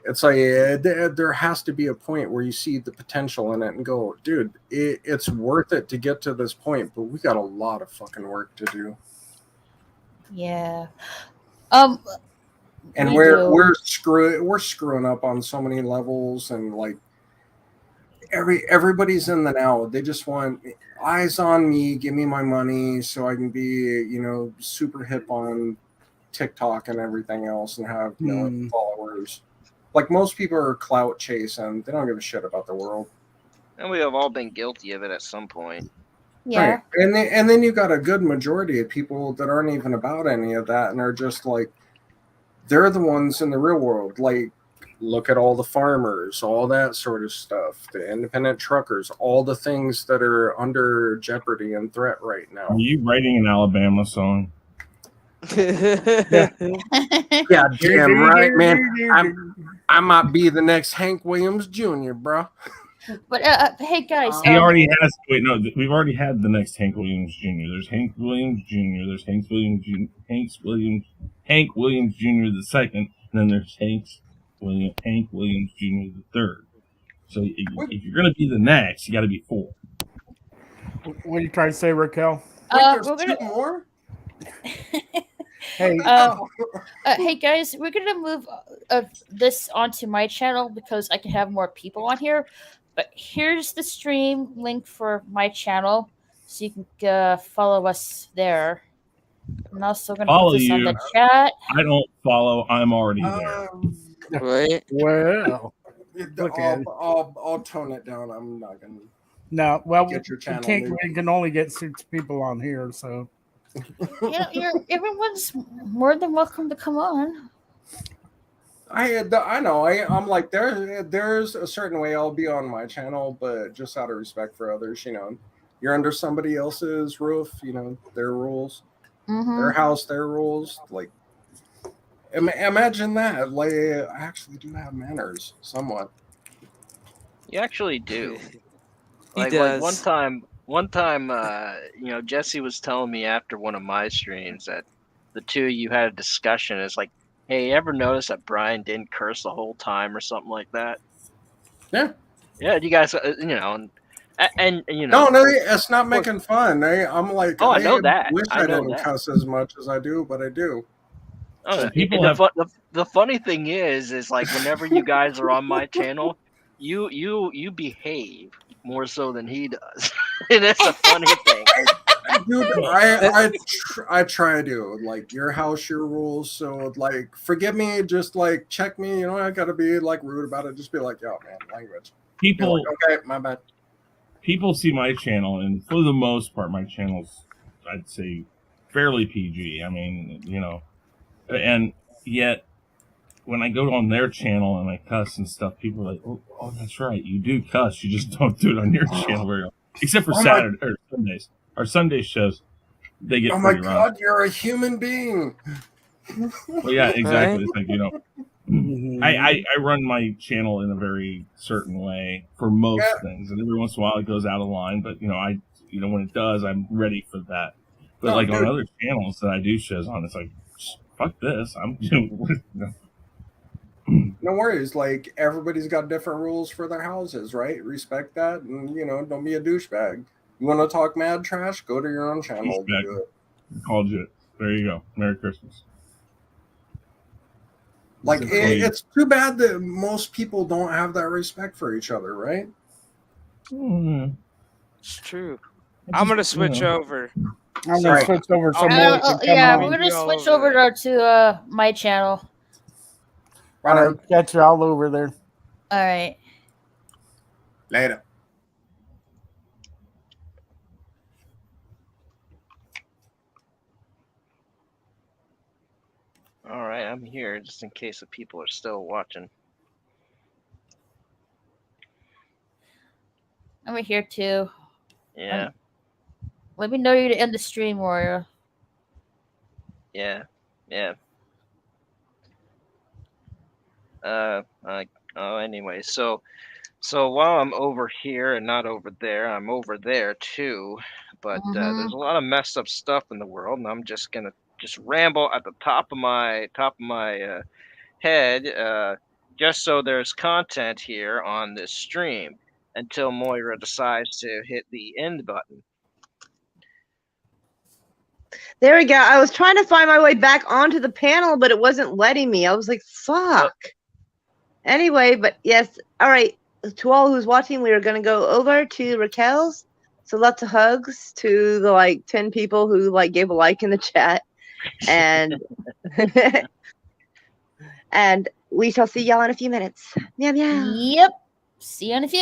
it's like there has to be a point where you see the potential in it and go, dude, it's worth it to get to this point, but we got a lot of fucking work to do. Yeah. And we're screwing up on so many levels, and like everybody's in the now. They just want eyes on me, give me my money so I can be, super hip on TikTok and everything else, and have followers. Like, most people are clout chasing. They don't give a shit about the world. And we have all been guilty of it at some point. Yeah. Right. And then you got a good majority of people that aren't even about any of that, and are just like, they're the ones in the real world. Like, look at all the farmers, all that sort of stuff, the independent truckers, all the things that are under jeopardy and threat right now. Are you writing an Alabama song? Yeah, damn right, man. I might be the next Hank Williams Jr., bro. But hey guys, He already has. Wait, no, we've already had the next Hank Williams Jr. There's Hank Williams Jr. There's Hank Williams Jr. the second, and then there's Hank Williams Jr. the third. So if you're gonna be the next, you got to be four. What are you trying to say, Raquel? There's two more. Hey, hey guys, we're gonna move this onto my channel because I can have more people on here. But here's the stream link for my channel, so you can follow us there. I'm also gonna Follow put this on you. the chat. I don't follow. I'm already there. Right. well, Look at it. I'll tone it down. I'm not gonna. No, well, Get your we channel can't. moved. We can only get 6 people on here, so Everyone's more than welcome to come on. I know. I'm like there's a certain way I'll be on my channel, but just out of respect for others, you're under somebody else's roof, their rules, their house, their rules. Like, imagine that. Like, I actually do have manners, somewhat. You actually do. He Like does. one time, Jesse was telling me after one of my streams that the two of you had a discussion. It's like, hey, you ever notice that Brian didn't curse the whole time or something like that? Yeah. Yeah, you guys, and No, it's not making fun. I'm like, oh, I know that. Wish I I know didn't that. cuss as much as I do, but I do. Oh, people the funny thing is like whenever you guys are on my channel, you behave more so than he does, and that's a funny thing. Dude, I try to, like, your house, your rules. So, like, forgive me, just like check me. I gotta be like rude about it. Just be like, yo, man, language. People, like, okay, my bad. People see my channel, and for the most part, my channel's, I'd say, fairly PG. I mean, and yet when I go on their channel and I cuss and stuff, people are like, oh, that's right, you do cuss. You just don't do it on your channel very often. Except for Saturday or Sundays. Our Sunday shows, they get oh my pretty god, rough. you're a human being. Well, yeah, exactly. Right? It's like, I run my channel in a very certain way for most things, and every once in a while it goes out of line. But when it does, I'm ready for that. But on other channels that I do shows on, it's like, fuck this. I'm doing. No worries. Like, everybody's got different rules for their houses, right? Respect that, and don't be a douchebag. You want to talk mad trash? Go to your own channel. Do it. Called you. There you go. Merry Christmas. Like, it's too bad that most people don't have that respect for each other, right? It's true. I'm gonna switch over. I'm gonna switch over so more. We're gonna switch over to my channel. All right, got you all over there. All right. Later. All right, I'm here just in case the people are still watching. I'm here too. Yeah. Let me know you to end the stream, Warrior. Yeah. Anyway, so while I'm over here and not over there, I'm over there too. But there's a lot of messed up stuff in the world, and I'm just gonna ramble at the top of my head, just so there's content here on this stream until Moira decides to hit the end button. There we go. I was trying to find my way back onto the panel, but it wasn't letting me. I was like, fuck. Anyway, but yes. All right. To all who's watching, we are going to go over to Raquel's. So lots of hugs to the 10 people who gave a like in the chat. And and we shall see y'all in a few minutes. Meow meow. Yep. See you in a few.